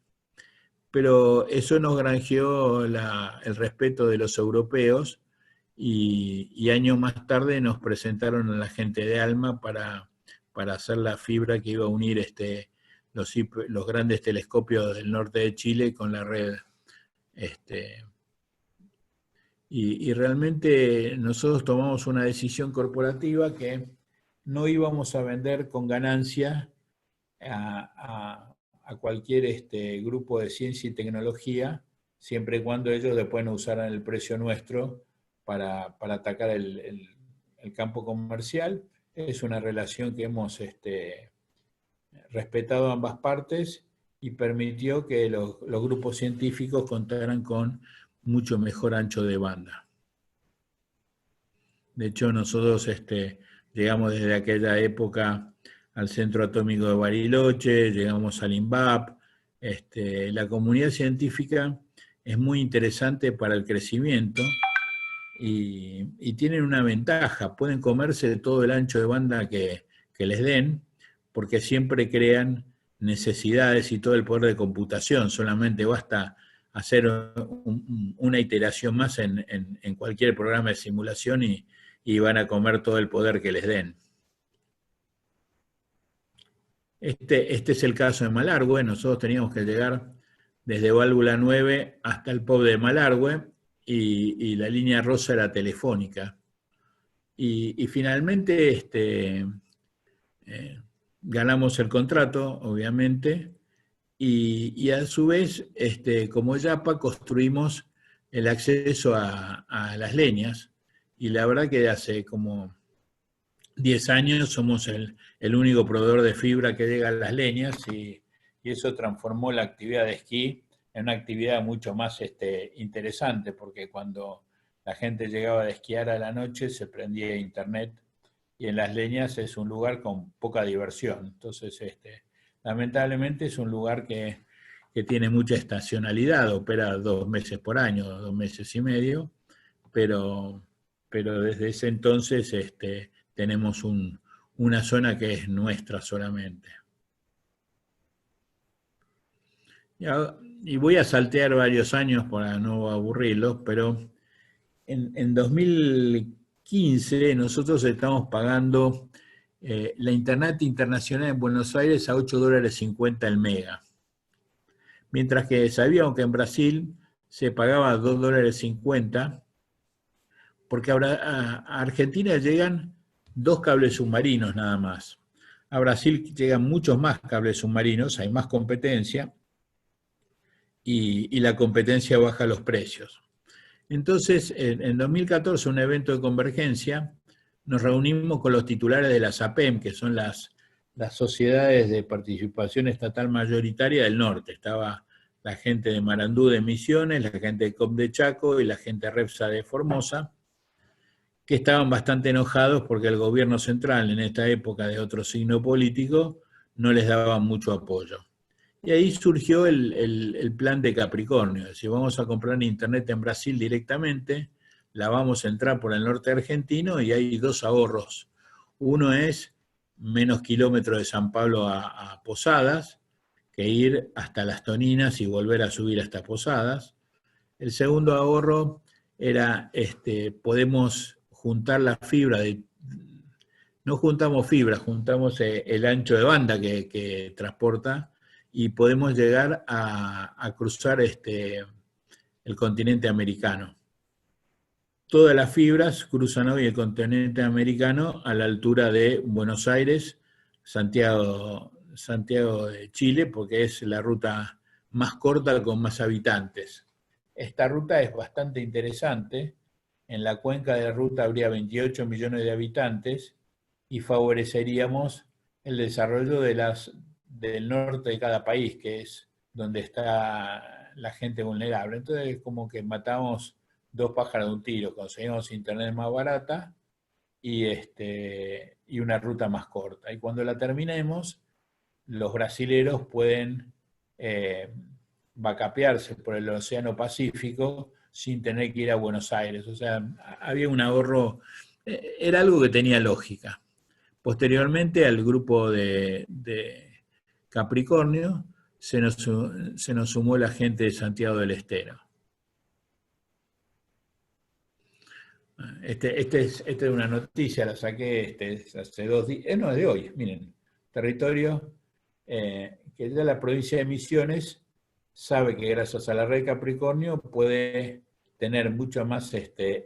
Pero eso nos granjeó el respeto de los europeos, y años más tarde nos presentaron a la gente de ALMA para hacer la fibra que iba a unir los grandes telescopios del norte de Chile con la red. Y realmente nosotros tomamos una decisión corporativa que no íbamos a vender con ganancia a cualquier grupo de ciencia y tecnología, siempre y cuando ellos después no usaran el precio nuestro para atacar el campo comercial. Es una relación que hemos respetado a ambas partes y permitió que los grupos científicos contaran con mucho mejor ancho de banda. De hecho, nosotros llegamos desde aquella época al Centro Atómico de Bariloche, llegamos al INVAP. La comunidad científica es muy interesante para el crecimiento y tienen una ventaja, pueden comerse de todo el ancho de banda que les den, porque siempre crean necesidades y todo el poder de computación, solamente basta hacer una iteración más en cualquier programa de simulación y van a comer todo el poder que les den. Este es el caso de Malargüe. Nosotros teníamos que llegar desde Válvula 9 hasta el POB de Malargüe, y la línea rosa era Telefónica. Y finalmente ganamos el contrato, obviamente, y a su vez, como YAPA, construimos el acceso a las leñas, y la verdad que hace como 10 años somos el único proveedor de fibra que llega a las leñas, y eso transformó la actividad de esquí en una actividad mucho más interesante, porque cuando la gente llegaba de esquiar a la noche se prendía internet, y en las leñas es un lugar con poca diversión. Entonces, lamentablemente es un lugar que que tiene mucha estacionalidad, opera 2 meses por año, 2 meses y medio, pero desde ese entonces tenemos una zona que es nuestra solamente. Y voy a saltear varios años para no aburrirlos, pero en 2015 nosotros estamos pagando la Internet internacional en Buenos Aires a $8.50 el mega. Mientras que sabíamos que en Brasil se pagaba $2.50, porque a Argentina llegan 2 cables submarinos nada más. A Brasil llegan muchos más cables submarinos, hay más competencia, y la competencia baja los precios. Entonces, en 2014, un evento de convergencia, nos reunimos con los titulares de las APEM, que son las sociedades de participación estatal mayoritaria del norte. Estaba la gente de Marandú de Misiones, la gente de COP de Chaco y la gente de Repsa de Formosa, que estaban bastante enojados porque el gobierno central, en esta época de otro signo político, no les daba mucho apoyo. Y ahí surgió el plan de Capricornio, es decir, vamos a comprar internet en Brasil directamente, la vamos a entrar por el norte argentino y hay 2 ahorros. Uno es menos kilómetros de San Pablo a Posadas, que ir hasta Las Toninas y volver a subir hasta Posadas. El segundo ahorro era, podemos juntar la fibra, no juntamos fibra, juntamos el ancho de banda que transporta, y podemos llegar a cruzar el continente americano. Todas las fibras cruzan hoy el continente americano a la altura de Buenos Aires, Santiago de Chile, porque es la ruta más corta con más habitantes. Esta ruta es bastante interesante. En la cuenca de la ruta habría 28 millones de habitantes y favoreceríamos el desarrollo del norte de cada país, que es donde está la gente vulnerable. Entonces, como que matamos 2 pájaros de un tiro, conseguimos internet más barata y una ruta más corta. Y cuando la terminemos, los brasileros pueden vacapearse por el Océano Pacífico sin tener que ir a Buenos Aires. O sea, había un ahorro, era algo que tenía lógica. Posteriormente, al grupo de Capricornio se nos sumó la gente de Santiago del Estero. Esta es una noticia, la saqué hace 2 días, no, es de hoy, miren, territorio que ya la provincia de Misiones sabe que gracias a la red Capricornio puede tener mucho más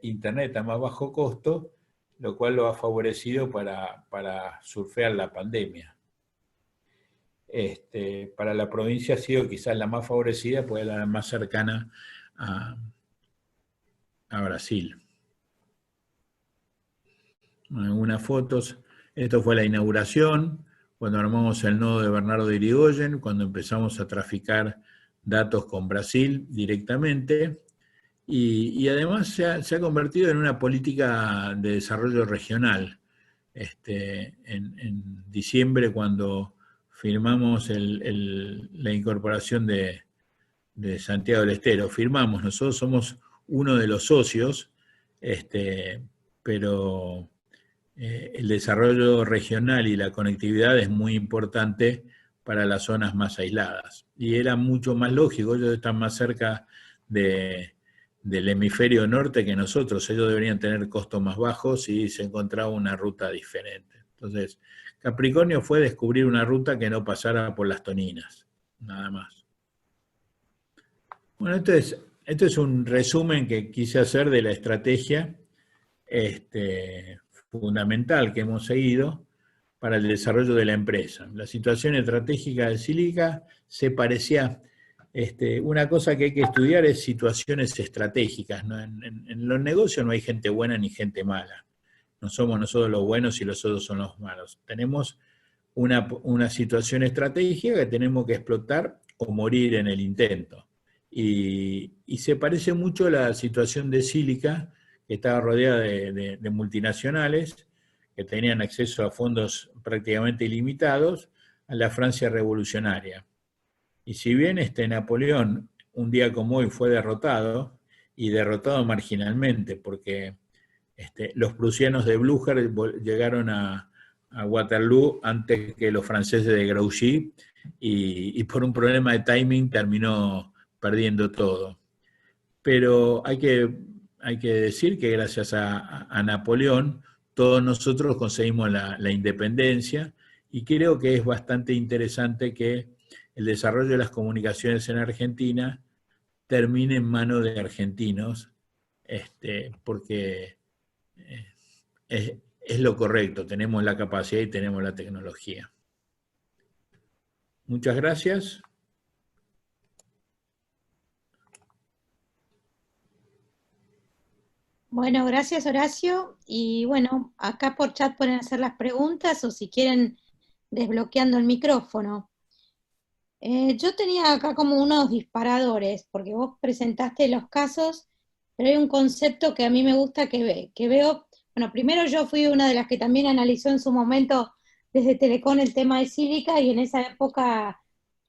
internet a más bajo costo, lo cual lo ha favorecido para surfear la pandemia. Para la provincia ha sido quizás la más favorecida, pues la más cercana a Brasil. Algunas fotos. Esto fue la inauguración, cuando armamos el nodo de Bernardo de Irigoyen, cuando empezamos a traficar datos con Brasil directamente, y además se ha convertido en una política de desarrollo regional. En diciembre, cuando firmamos la incorporación de Santiago del Estero, nosotros somos uno de los socios, pero el desarrollo regional y la conectividad es muy importante para las zonas más aisladas. Y era mucho más lógico, ellos están más cerca del hemisferio norte que nosotros, ellos deberían tener costos más bajos y se encontraba una ruta diferente. Entonces, Capricornio fue descubrir una ruta que no pasara por Las Toninas, nada más. Bueno, esto es un resumen que quise hacer de la estrategia fundamental que hemos seguido para el desarrollo de la empresa. La situación estratégica de Sílica se parecía, una cosa que hay que estudiar es situaciones estratégicas, ¿no? En los negocios no hay gente buena ni gente mala. No somos nosotros los buenos y los otros son los malos. Tenemos una situación estratégica que tenemos que explotar o morir en el intento. Y se parece mucho a la situación de Sílica, que estaba rodeada de multinacionales que tenían acceso a fondos prácticamente ilimitados, a la Francia revolucionaria. Y si bien Napoleón, un día como hoy, fue derrotado, y derrotado marginalmente, porque los prusianos de Blücher llegaron a Waterloo antes que los franceses de Grouchy, y por un problema de timing terminó perdiendo todo. Pero hay que decir que gracias a Napoleón todos nosotros conseguimos la independencia, y creo que es bastante interesante que el desarrollo de las comunicaciones en Argentina termine en manos de argentinos, porque es lo correcto, tenemos la capacidad y tenemos la tecnología. Muchas gracias. Bueno, gracias Horacio. Y bueno, acá por chat pueden hacer las preguntas o si quieren desbloqueando el micrófono. Yo tenía acá como unos disparadores, porque vos presentaste los casos, pero hay un concepto que a mí me gusta que veo. Bueno, primero yo fui una de las que también analizó en su momento desde Telecom el tema de Cívica, y en esa época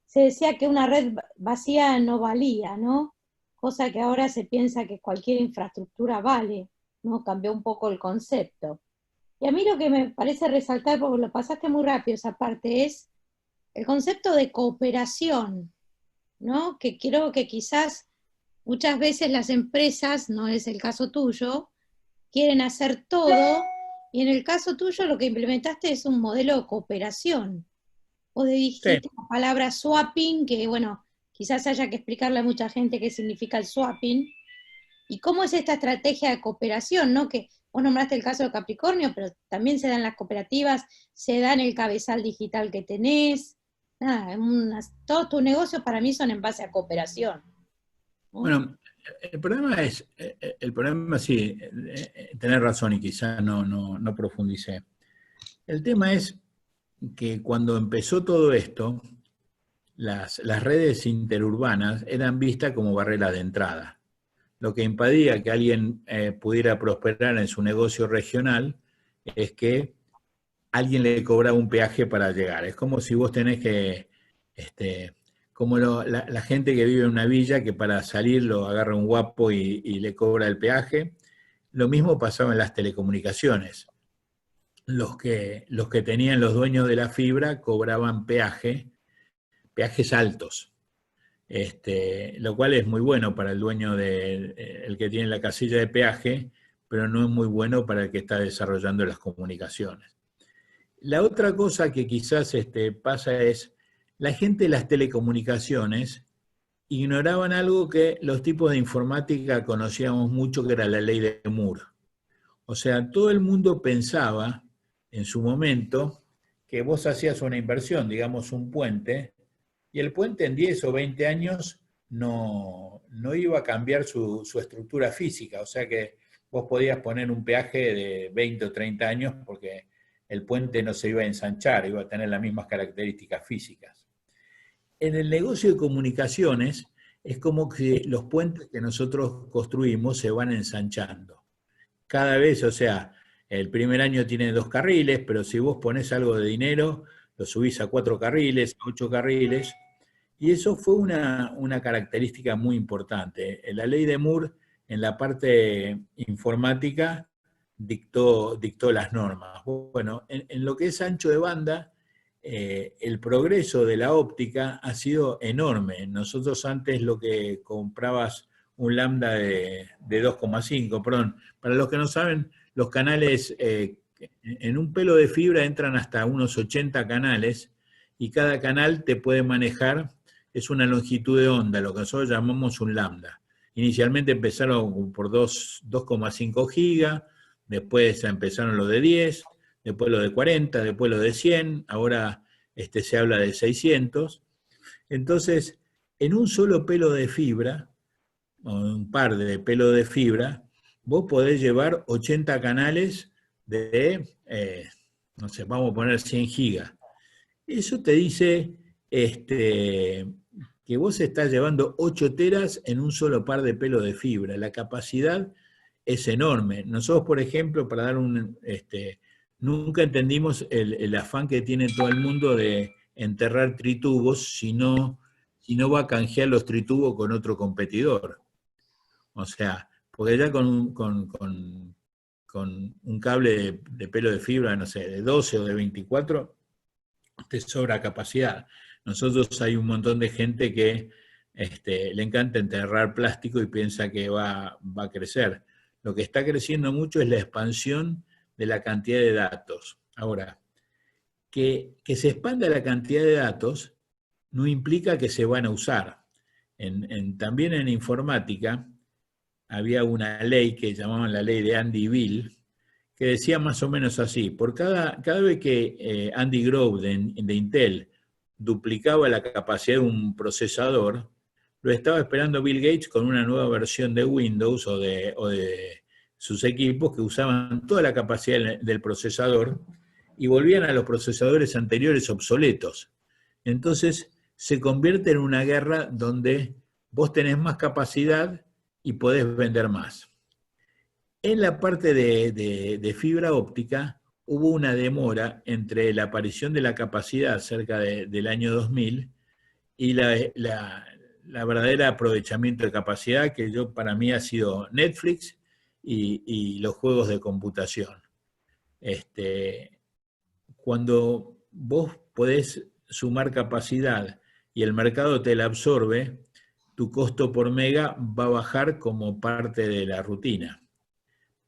se decía que una red vacía no valía, ¿no? Cosa que ahora se piensa que cualquier infraestructura vale, ¿no? Cambió un poco el concepto. Y a mí lo que me parece resaltar, porque lo pasaste muy rápido esa parte, es el concepto de cooperación, ¿no? Que creo que quizás muchas veces las empresas, no es el caso tuyo, quieren hacer todo, y en el caso tuyo lo que implementaste es un modelo de cooperación. Vos dijiste Sí. la palabra swapping, que bueno, quizás haya que explicarle a mucha gente qué significa el swapping, y cómo es esta estrategia de cooperación, ¿no? Que vos nombraste el caso de Capricornio, pero también se da en las cooperativas, se da en el cabezal digital que tenés. Nada, todos tus negocios para mí son en base a cooperación, ¿no? Bueno, el problema sí, tenés razón y quizá no profundicé. El tema es que cuando empezó todo esto, las redes interurbanas eran vistas como barreras de entrada, lo que impedía que alguien pudiera prosperar en su negocio regional es que alguien le cobraba un peaje para llegar. Es como si vos tenés que, como la gente que vive en una villa que para salir lo agarra un guapo y le cobra el peaje. Lo mismo pasaba en las telecomunicaciones. Los que tenían los dueños de la fibra cobraban peajes altos. Lo cual es muy bueno para el dueño el que tiene la casilla de peaje, pero no es muy bueno para el que está desarrollando las comunicaciones. La otra cosa que quizás pasa es, la gente de las telecomunicaciones ignoraban algo que los tipos de informática conocíamos mucho, que era la ley de Moore. O sea, todo el mundo pensaba en su momento que vos hacías una inversión, digamos un puente, y el puente en 10 o 20 años no iba a cambiar su estructura física. O sea que vos podías poner un peaje de 20 o 30 años porque el puente no se iba a ensanchar, iba a tener las mismas características físicas. En el negocio de comunicaciones es como que los puentes que nosotros construimos se van ensanchando. Cada vez, o sea, el primer año tiene 2 carriles, pero si vos ponés algo de dinero, lo subís a 4 carriles, a 8 carriles, y eso fue una característica muy importante. La ley de Moore en la parte informática dictó las normas. Bueno, en lo que es ancho de banda, el progreso de la óptica ha sido enorme. Nosotros antes lo que comprabas un lambda de 2,5, perdón, para los que no saben, los canales en un pelo de fibra entran hasta unos 80 canales, y cada canal te puede manejar, es una longitud de onda, lo que nosotros llamamos un lambda. Inicialmente empezaron por 2,5 gigas, después empezaron los de 10, después los de 40, después los de 100, ahora se habla de 600. Entonces, en un solo pelo de fibra, o un par de pelos de fibra, vos podés llevar 80 canales de, no sé, vamos a poner 100 gigas. Eso te dice que vos estás llevando 8 teras en un solo par de pelos de fibra. La capacidad es enorme. Nosotros, por ejemplo, para dar nunca entendimos el afán que tiene todo el mundo de enterrar tritubos si no si no va a canjear los tritubos con otro competidor. O sea, porque ya con un cable de pelo de fibra, no sé, de 12 o de 24, te sobra capacidad. Nosotros hay un montón de gente que le encanta enterrar plástico y piensa que va a crecer. Lo que está creciendo mucho es la expansión de la cantidad de datos. Ahora, que se expanda la cantidad de datos no implica que se van a usar. También en informática había una ley que llamaban la ley de Andy Bill, que decía más o menos así: por cada vez que Andy Grove de Intel duplicaba la capacidad de un procesador, lo estaba esperando Bill Gates con una nueva versión de Windows o de sus equipos que usaban toda la capacidad del procesador y volvían a los procesadores anteriores obsoletos. Entonces se convierte en una guerra donde vos tenés más capacidad y podés vender más. En la parte de fibra óptica hubo una demora entre la aparición de la capacidad cerca del año 2000 y la verdadera aprovechamiento de capacidad, que para mí ha sido Netflix y los juegos de computación. Cuando vos podés sumar capacidad y el mercado te la absorbe, tu costo por mega va a bajar como parte de la rutina.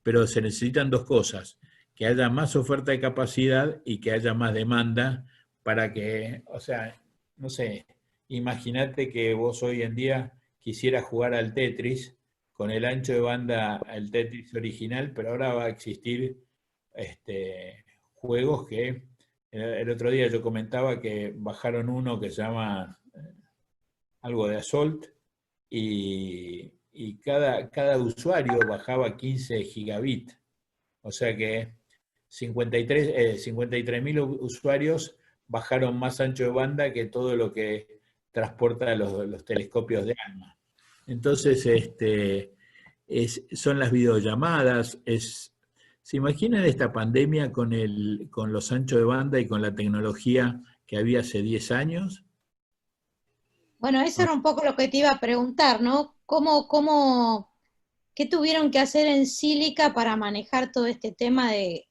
Pero se necesitan dos cosas: que haya más oferta de capacidad y que haya más demanda para que, o sea, no sé, imagínate que vos hoy en día quisieras jugar al Tetris con el ancho de banda, el Tetris original, pero ahora va a existir juegos que, el otro día yo comentaba que bajaron uno que se llama algo de Assault, y cada usuario bajaba 15 gigabits. O sea que 53.000 usuarios bajaron más ancho de banda que todo lo que transporta los telescopios de ALMA. Entonces, son las videollamadas. ¿Se imaginan esta pandemia con los anchos de banda y con la tecnología que había hace 10 años? Bueno, eso era un poco lo que te iba a preguntar, ¿no? ¿Qué tuvieron que hacer en Sílica para manejar todo este tema de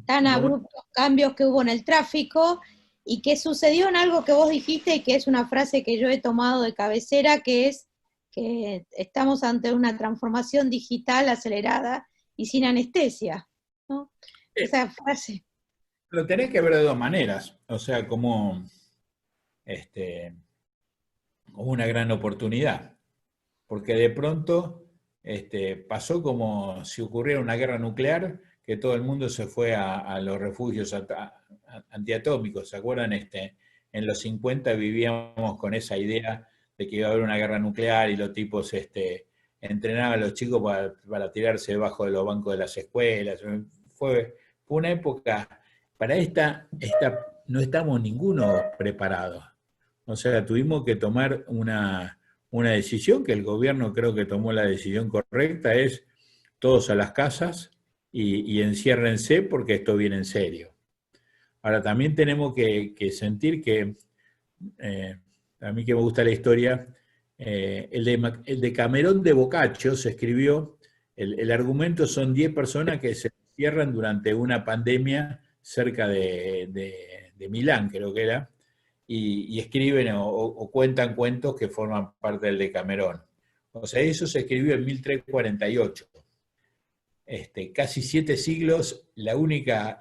tan abruptos cambios que hubo en el tráfico y que sucedió en algo que vos dijiste y que es una frase que yo he tomado de cabecera, que es que estamos ante una transformación digital acelerada y sin anestesia, ¿no? Esa frase. Lo tenés que ver de dos maneras, o sea, como una gran oportunidad, porque de pronto pasó como si ocurriera una guerra nuclear, que todo el mundo se fue a los refugios antiatómicos. ¿Se acuerdan? En los 50 vivíamos con esa idea de que iba a haber una guerra nuclear y los tipos entrenaban a los chicos para tirarse debajo de los bancos de las escuelas. Fue una época, para esta no estamos ninguno preparados. O sea, tuvimos que tomar una decisión, que el gobierno creo que tomó la decisión correcta, es todos a las casas y enciérrense porque esto viene en serio. Ahora, también tenemos que sentir que, a mí que me gusta la historia, el de Camerón de Boccaccio se escribió, el argumento son 10 personas que se encierran durante una pandemia cerca de Milán, creo que era, y escriben o cuentan cuentos que forman parte del Decamerón. O sea, eso se escribió en 1348. Casi 7 siglos, la única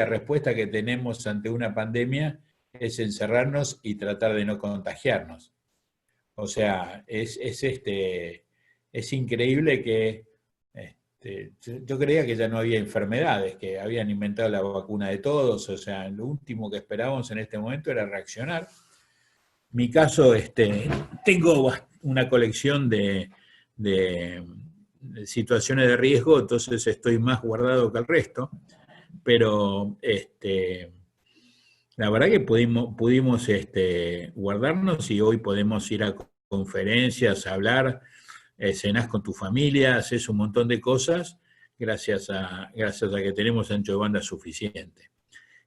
respuesta que tenemos ante una pandemia es encerrarnos y tratar de no contagiarnos. O sea, es increíble que yo creía que ya no había enfermedades, que habían inventado la vacuna de todos. O sea, lo último que esperábamos en este momento era reaccionar. Mi caso, tengo una colección de situaciones de riesgo, entonces estoy más guardado que el resto, pero la verdad que pudimos guardarnos, y hoy podemos ir a conferencias, a hablar, cenás con tu familia, haces un montón de cosas gracias a que tenemos ancho de banda suficiente.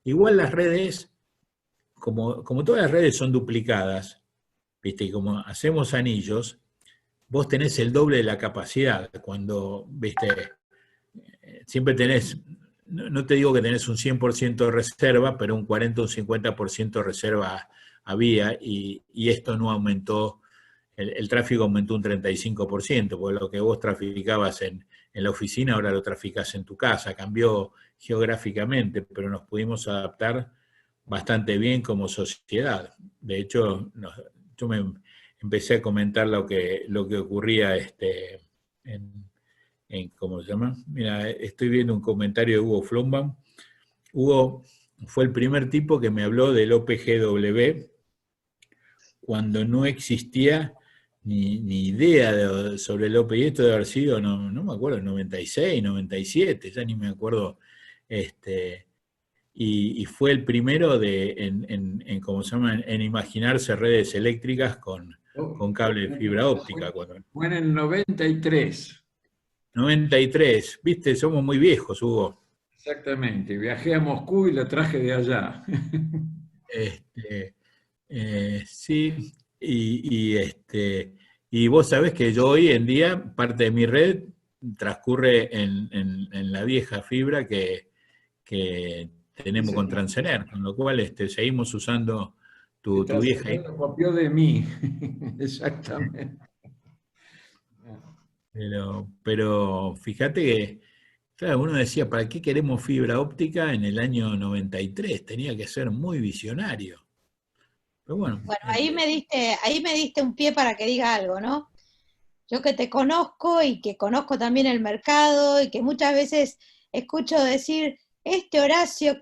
Igual las redes, como todas las redes son duplicadas, ¿viste? Y como hacemos anillos, vos tenés el doble de la capacidad. Cuando, ¿viste? Siempre tenés, no te digo que tenés un 100% de reserva, pero un 40 o un 50% de reserva había, y esto no aumentó, el tráfico aumentó un 35%, porque lo que vos traficabas en la oficina ahora lo traficás en tu casa, cambió geográficamente, pero nos pudimos adaptar bastante bien como sociedad. De hecho, yo me empecé a comentar lo que ocurría ¿cómo se llama? Mira, estoy viendo un comentario de Hugo Flomban. Hugo fue el primer tipo que me habló del OPGW cuando no existía ni idea sobre el OPI. Esto debe haber sido, no me acuerdo, 96, 97, ya ni me acuerdo. Y fue el primero ¿cómo se llama? En imaginarse redes eléctricas con cable de fibra óptica. Fue en el 93. 93, viste, somos muy viejos, Hugo. Exactamente, viajé a Moscú y la traje de allá. Sí, y vos sabés que yo hoy en día, parte de mi red transcurre en la vieja fibra que tenemos con Transener, con lo cual seguimos usando tu vieja. Lo copió de mí, exactamente. Pero fíjate que, claro, uno decía, ¿para qué queremos fibra óptica en el año 93? Tenía que ser muy visionario. Pero bueno. Bueno, ahí me diste un pie para que diga algo, ¿no? Yo que te conozco y que conozco también el mercado y que muchas veces escucho decir, Horacio,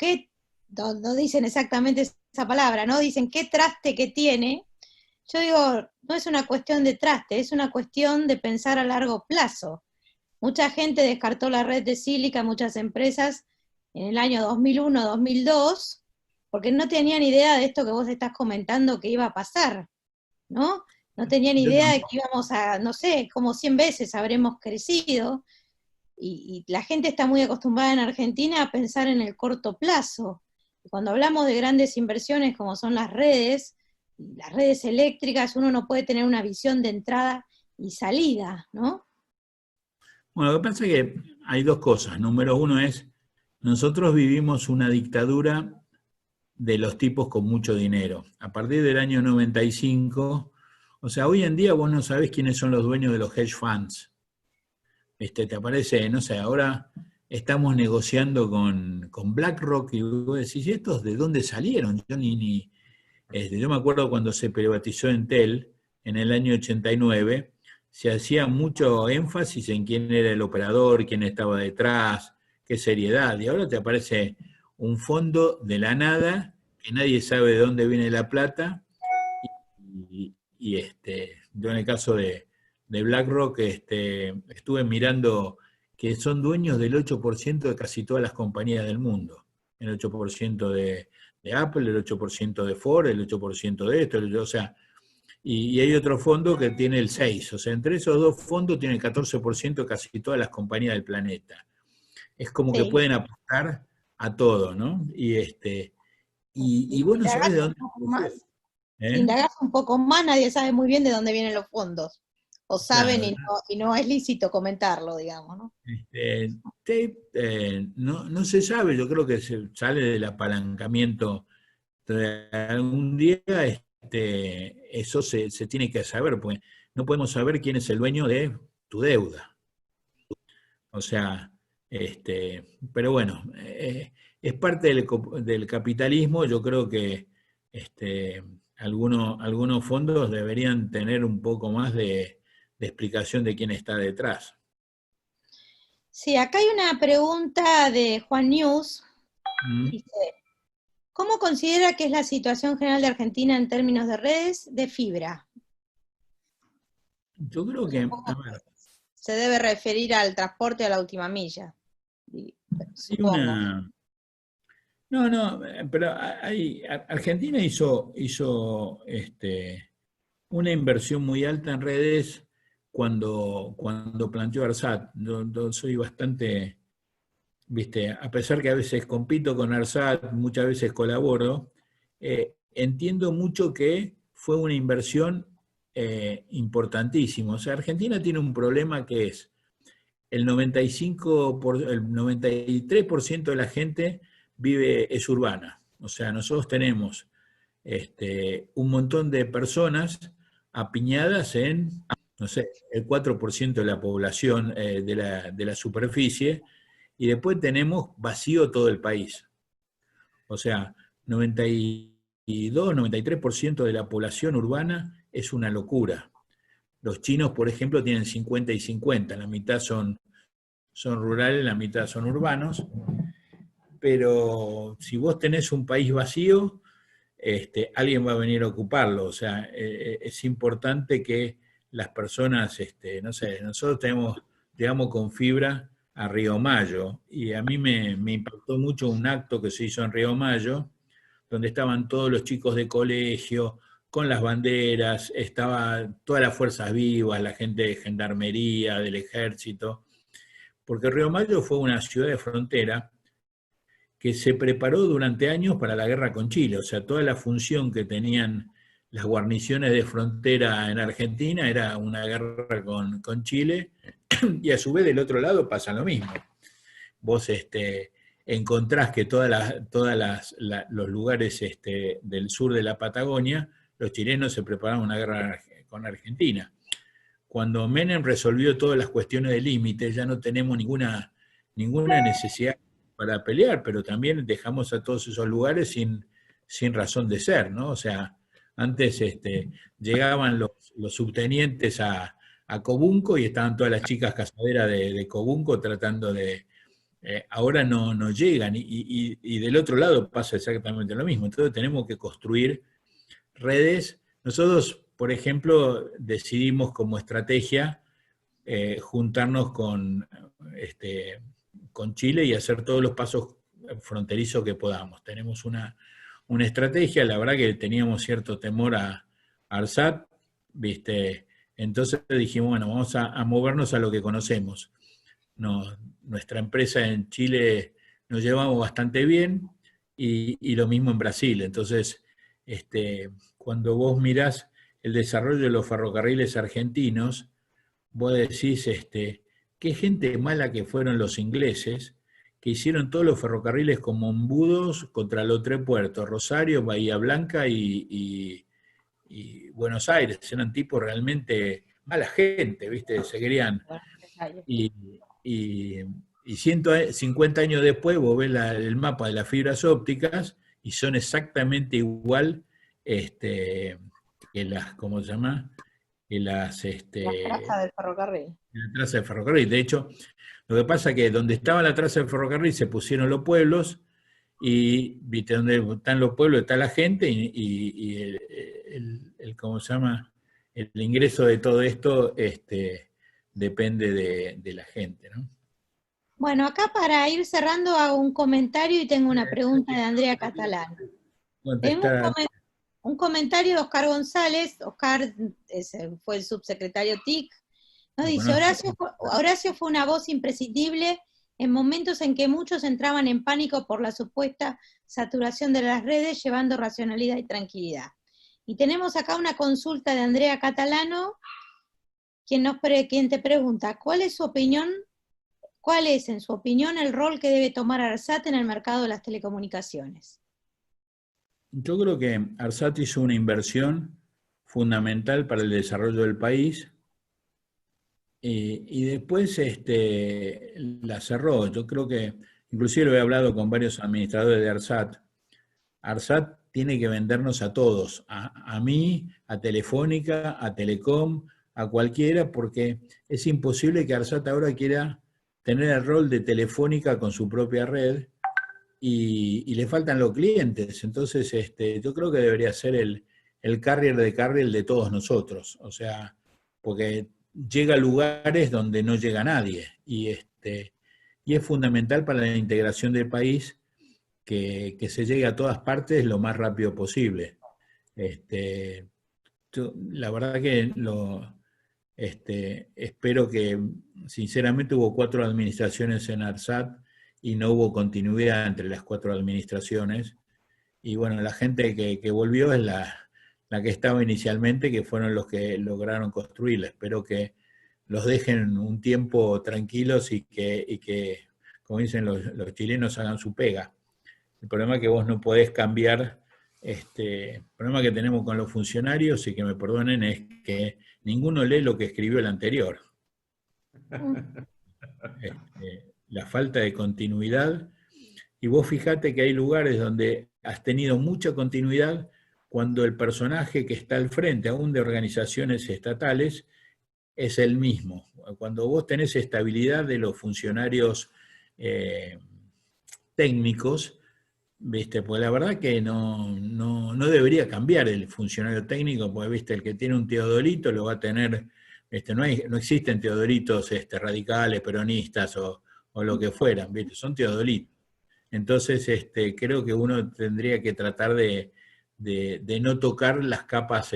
no dicen exactamente esa palabra, ¿no? Dicen, ¿qué traste que tiene? Yo digo, no es una cuestión de traste, es una cuestión de pensar a largo plazo. Mucha gente descartó la red de sílica, muchas empresas, en el año 2001, 2002, porque no tenían idea de esto que vos estás comentando que iba a pasar, ¿no? No tenían idea de que íbamos a, no sé, como 100 veces habremos crecido, y la gente está muy acostumbrada en Argentina a pensar en el corto plazo. Cuando hablamos de grandes inversiones como son las redes eléctricas, uno no puede tener una visión de entrada y salida, ¿no? Bueno, lo que pasa es que hay dos cosas. Número uno es, nosotros vivimos una dictadura de los tipos con mucho dinero. A partir del año 95, o sea, hoy en día vos no sabés quiénes son los dueños de los hedge funds. Te aparece, no sé, ahora estamos negociando con BlackRock y vos decís, ¿y estos de dónde salieron? Yo me acuerdo cuando se privatizó Entel en el año 89, se hacía mucho énfasis en quién era el operador, quién estaba detrás, qué seriedad. Y ahora te aparece un fondo de la nada, que nadie sabe de dónde viene la plata. Yo en el caso de BlackRock estuve mirando que son dueños del 8% de casi todas las compañías del mundo. El 8% de Apple, el 8% de Ford, el 8% de esto, o sea, y hay otro fondo que tiene el 6%, o sea, entre esos dos fondos tiene el 14% de casi todas las compañías del planeta. Es como que pueden apostar a todo, ¿no? Y vos no sabés de dónde más. Si indagás un poco más, nadie sabe muy bien de dónde vienen los fondos. O saben, claro, y no es lícito comentarlo, digamos, ¿no? No se sabe, yo creo que se sale del apalancamiento. Entonces, algún día eso se tiene que saber, porque no podemos saber quién es el dueño de tu deuda. O sea, pero bueno, es parte del capitalismo. Yo creo que algunos fondos deberían tener un poco más de explicación de quién está detrás. Sí, acá hay una pregunta de Juan News. Dice, ¿cómo considera que es la situación general de Argentina en términos de redes de fibra? Yo creo que se debe referir al transporte a la última milla. Supongo. No, pero Argentina hizo una inversión muy alta en redes cuando planteó ARSAT. Yo soy bastante, a pesar que a veces compito con ARSAT, muchas veces colaboro, entiendo mucho que fue una inversión importantísima. O sea, Argentina tiene un problema que es el 93% de la gente es urbana. O sea, nosotros tenemos un montón de personas apiñadas en, no sé, el 4% de la población de la superficie, y después tenemos vacío todo el país. O sea, 93% de la población urbana es una locura. Los chinos, por ejemplo, tienen 50 y 50, la mitad son rurales, la mitad son urbanos, pero si vos tenés un país vacío, alguien va a venir a ocuparlo. O sea, es importante que las personas, no sé, nosotros llegamos con fibra a Río Mayo, y a mí me impactó mucho un acto que se hizo en Río Mayo, donde estaban todos los chicos de colegio, con las banderas, estaba todas las fuerzas vivas, la gente de gendarmería, del ejército, porque Río Mayo fue una ciudad de frontera que se preparó durante años para la guerra con Chile. O sea, toda la función que tenían las guarniciones de frontera en Argentina era una guerra con Chile, y a su vez del otro lado pasa lo mismo. Vos encontrás que todos los lugares del sur de la Patagonia, los chilenos se preparaban una guerra con Argentina. Cuando Menem resolvió todas las cuestiones de límites, ya no tenemos ninguna necesidad para pelear, pero también dejamos a todos esos lugares sin razón de ser, ¿no? O sea, antes llegaban los subtenientes a Cobunco y estaban todas las chicas casaderas de Cobunco tratando de... ahora no llegan, y del otro lado pasa exactamente lo mismo. Entonces tenemos que construir redes. Nosotros, por ejemplo, decidimos como estrategia juntarnos con Chile y hacer todos los pasos fronterizos que podamos. Tenemos una estrategia. La verdad que teníamos cierto temor a ARSAT, ¿viste? Entonces dijimos, bueno, vamos a movernos a lo que conocemos. Nuestra empresa en Chile nos llevamos bastante bien, y lo mismo en Brasil. Entonces, cuando vos mirás el desarrollo de los ferrocarriles argentinos, vos decís, qué gente mala que fueron los ingleses, que hicieron todos los ferrocarriles como embudos contra los tres puertos, Rosario, Bahía Blanca y Buenos Aires. Eran tipos realmente mala gente, ¿viste? Se querían. Y 150 años después vos ves el mapa de las fibras ópticas y son exactamente igual que las, ¿cómo se llama? Que las... La traza del ferrocarril. La traza del ferrocarril. De hecho, lo que pasa es que donde estaba la traza del ferrocarril se pusieron los pueblos, y viste, donde están los pueblos está la gente, y ¿cómo se llama? El ingreso de todo esto depende de la gente, ¿no? Bueno, acá para ir cerrando hago un comentario y tengo una pregunta de Andrea Catalán. Tenemos un comentario de Oscar González. Oscar fue el subsecretario TIC. Nos dice, Horacio fue una voz imprescindible en momentos en que muchos entraban en pánico por la supuesta saturación de las redes, llevando racionalidad y tranquilidad. Y tenemos acá una consulta de Andrea Catalano, quien te pregunta, ¿cuál es, en su opinión, el rol que debe tomar ARSAT en el mercado de las telecomunicaciones? Yo creo que ARSAT hizo una inversión fundamental para el desarrollo del país, y después la cerró. Yo creo que, inclusive lo he hablado con varios administradores de ARSAT. ARSAT tiene que vendernos a todos, a mí, a Telefónica, a Telecom, a cualquiera, porque es imposible que ARSAT ahora quiera tener el rol de Telefónica con su propia red, y le faltan los clientes. Entonces yo creo que debería ser el carrier de todos nosotros. O sea, porque llega a lugares donde no llega nadie, y es fundamental para la integración del país que se llegue a todas partes lo más rápido posible. La verdad que espero que, sinceramente, hubo 4 administraciones en ARSAT y no hubo continuidad entre las 4 administraciones, y bueno, la gente que volvió es la la que estaba inicialmente, que fueron los que lograron construirla. Espero que los dejen un tiempo tranquilos y que como dicen los chilenos, hagan su pega. El problema es que vos no podés cambiar, el problema que tenemos con los funcionarios, y que me perdonen, es que ninguno lee lo que escribió el anterior. La falta de continuidad, y vos fijate que hay lugares donde has tenido mucha continuidad cuando el personaje que está al frente, aún de organizaciones estatales, es el mismo. Cuando vos tenés estabilidad de los funcionarios técnicos, ¿viste? Pues la verdad que no debería cambiar el funcionario técnico, porque ¿viste? El que tiene un Teodorito lo va a tener, no existen Teodoritos radicales, peronistas o lo que fueran, ¿viste? Son Teodoritos. Entonces creo que uno tendría que tratar de no tocar las capas,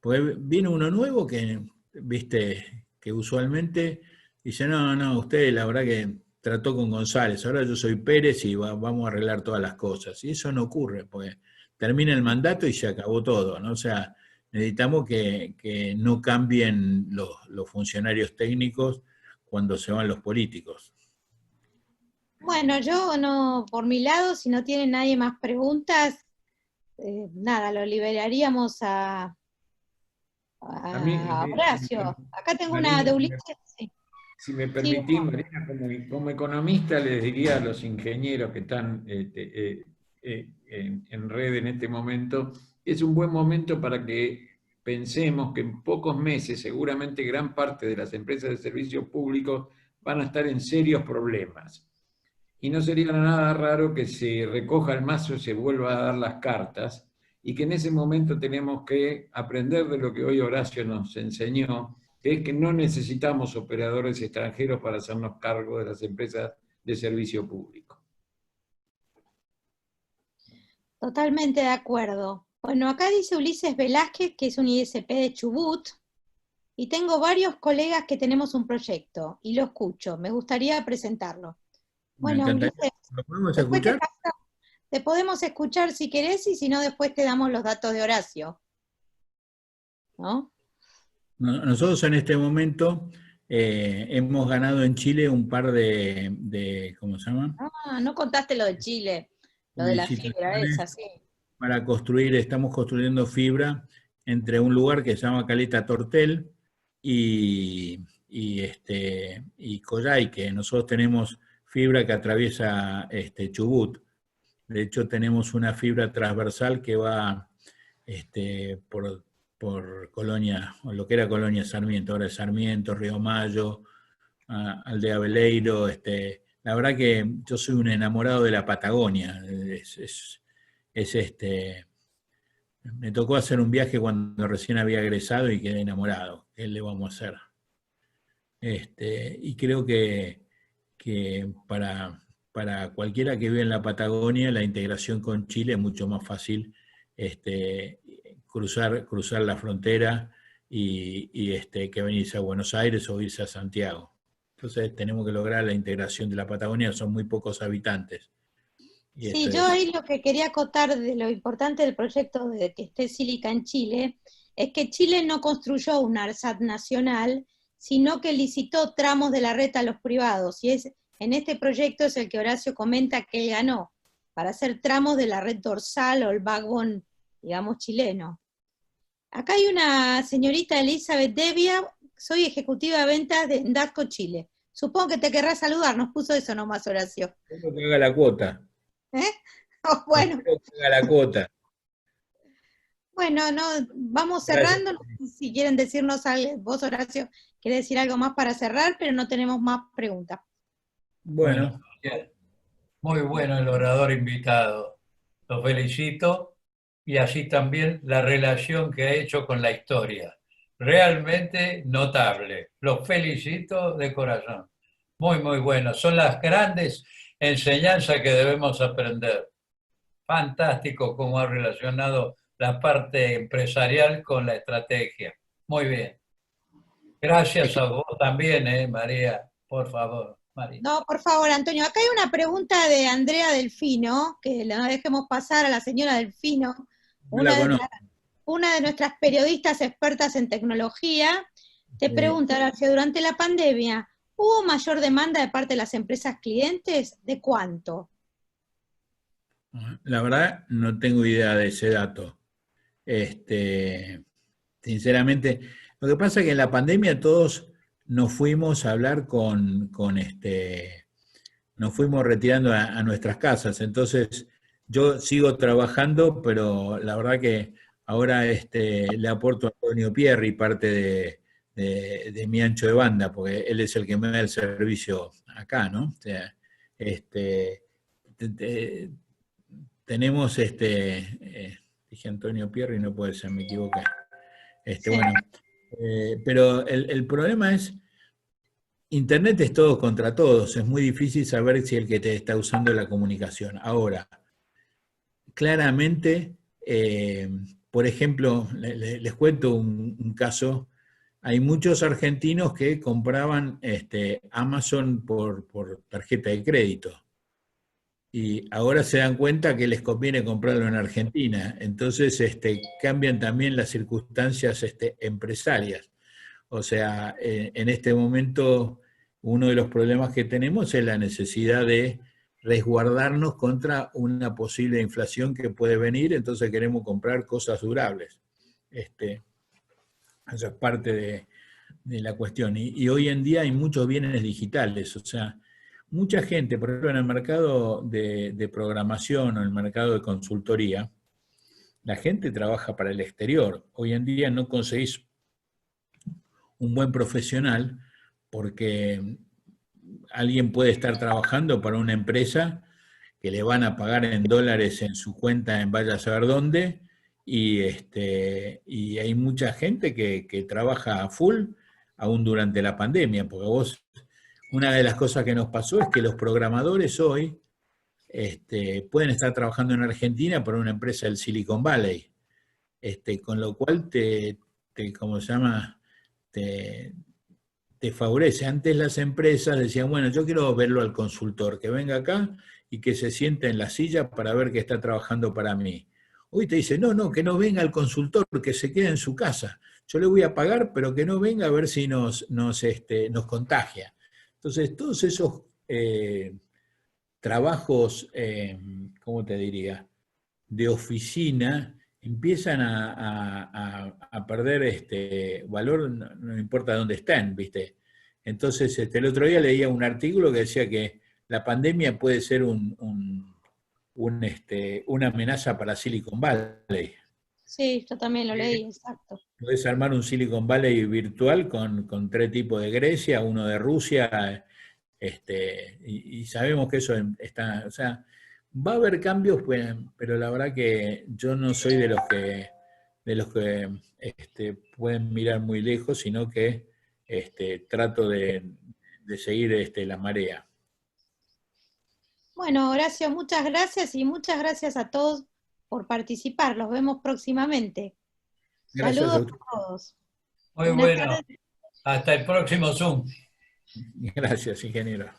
porque viene uno nuevo que, ¿viste? Que usualmente dice, no, usted la verdad que trató con González, ahora yo soy Pérez y vamos a arreglar todas las cosas. Y eso no ocurre, porque termina el mandato y se acabó todo, ¿no? O sea, necesitamos que no cambien los funcionarios técnicos cuando se van los políticos. Bueno, yo no, por mi lado, si no tiene nadie más preguntas, nada, lo liberaríamos a mí, Horacio. Acá tengo Marina, una de Ulises. Sí. si me Sí, permitís, Hugo. Marina, como economista les diría a los ingenieros que están en red en este momento, es un buen momento para que pensemos que en pocos meses seguramente gran parte de las empresas de servicios públicos van a estar en serios problemas. Y no sería nada raro que se recoja el mazo y se vuelva a dar las cartas, y que en ese momento tenemos que aprender de lo que hoy Horacio nos enseñó, que es que no necesitamos operadores extranjeros para hacernos cargo de las empresas de servicio público. Totalmente de acuerdo. Bueno, acá dice Ulises Velázquez, que es un ISP de Chubut, y tengo varios colegas que tenemos un proyecto, y lo escucho. Me gustaría presentarlo. Me Bueno, encantaría. Ulises, ¿Lo podemos después escuchar? te podemos escuchar si querés, y si no, después te damos los datos de Horacio. ¿No? Nosotros en este momento hemos ganado en Chile un par de ¿cómo se llama? Ah, no contaste lo de Chile, lo de la fibra esa, Licitaciones sí. para construir, estamos construyendo fibra entre un lugar que se llama Caleta Tortel y Coyhaique. Nosotros tenemos fibra que atraviesa Chubut. De hecho, tenemos una fibra transversal que va por Colonia, o lo que era Colonia Sarmiento, ahora es Sarmiento, Río Mayo, Aldea Veleiro. La verdad que yo soy un enamorado de la Patagonia. Me tocó hacer un viaje cuando recién había egresado y quedé enamorado. ¿Qué le vamos a hacer? Y creo que para cualquiera que vive en la Patagonia, la integración con Chile es mucho más fácil, cruzar la frontera y que venirse a Buenos Aires o irse a Santiago. Entonces tenemos que lograr la integración de la Patagonia, son muy pocos habitantes. Sí, yo ahí lo que quería acotar de lo importante del proyecto de que esté Sílica en Chile, es que Chile no construyó un ARSAT nacional, sino que licitó tramos de la red a los privados, y en este proyecto es el que Horacio comenta que él ganó, para hacer tramos de la red dorsal o el backbone, digamos, chileno. Acá hay una señorita Elizabeth Devia, soy ejecutiva de ventas de Endasco Chile. Supongo que te querrás saludar, nos puso eso nomás, Horacio. Espero que haga la cuota. Oh, bueno. Espero que haga la cuota. Bueno, no, vamos cerrando. No sé si quieren decirnos algo, vos, Horacio, querés decir algo más para cerrar, pero no tenemos más preguntas. Bueno, bien. Muy bueno el orador invitado. Lo felicito, y así también la relación que ha hecho con la historia. Realmente notable. Lo felicito de corazón. Muy, muy bueno. Son las grandes enseñanzas que debemos aprender. Fantástico cómo ha relacionado la parte empresarial con la estrategia. Muy bien. Gracias a vos también, María. Por favor, María. No, por favor, Antonio. Acá hay una pregunta de Andrea Delfino, que la dejemos pasar a la señora Delfino, No la conozco. Una de nuestras periodistas expertas en tecnología te pregunta, Horacio, durante la pandemia, ¿hubo mayor demanda de parte de las empresas clientes? ¿De cuánto? La verdad, no tengo idea de ese dato. Sinceramente, lo que pasa es que en la pandemia todos nos fuimos a hablar nos fuimos retirando a nuestras casas. Entonces, yo sigo trabajando, pero la verdad que ahora le aporto a Antonio Pierri parte de mi ancho de banda, porque él es el que me da el servicio acá, ¿no? O sea, tenemos dije Antonio Pierri, no puede ser, me equivoqué. Sí. Bueno, pero el problema es, Internet es todos contra todos, es muy difícil saber si el que te está usando la comunicación. Ahora, claramente, por ejemplo, les cuento un caso, hay muchos argentinos que compraban Amazon por tarjeta de crédito. Y ahora se dan cuenta que les conviene comprarlo en Argentina. Entonces cambian también las circunstancias empresarias. O sea, en este momento uno de los problemas que tenemos es la necesidad de resguardarnos contra una posible inflación que puede venir, entonces queremos comprar cosas durables. Eso es parte de la cuestión. Y hoy en día hay muchos bienes digitales, o sea, mucha gente, por ejemplo, en el mercado de programación o en el mercado de consultoría, la gente trabaja para el exterior. Hoy en día no conseguís un buen profesional porque alguien puede estar trabajando para una empresa que le van a pagar en dólares en su cuenta en vaya a saber dónde, y hay mucha gente que trabaja a full aún durante la pandemia, porque una de las cosas que nos pasó es que los programadores hoy pueden estar trabajando en Argentina para una empresa del Silicon Valley, con lo cual ¿cómo se llama? Te favorece. Antes las empresas decían, bueno, yo quiero verlo al consultor, que venga acá y que se siente en la silla para ver que está trabajando para mí. Hoy te dice, no, que no venga al consultor, que se quede en su casa. Yo le voy a pagar, pero que no venga a ver si nos contagia. Entonces, todos esos trabajos, ¿cómo te diría?, de oficina, empiezan a perder valor, no importa dónde estén, ¿viste? Entonces, el otro día leía un artículo que decía que la pandemia puede ser una amenaza para Silicon Valley. Sí, yo también lo leí, exacto. Podés armar un Silicon Valley virtual con 3 tipos de Grecia, uno de Rusia, y sabemos que eso está, o sea, va a haber cambios, pero la verdad que yo no soy de los que pueden mirar muy lejos, sino que trato de seguir la marea. Bueno, Horacio, muchas gracias y muchas gracias a todos por participar. Los vemos próximamente. Gracias Saludos a todos. Muy bueno. Hasta el próximo Zoom. Gracias, ingeniero.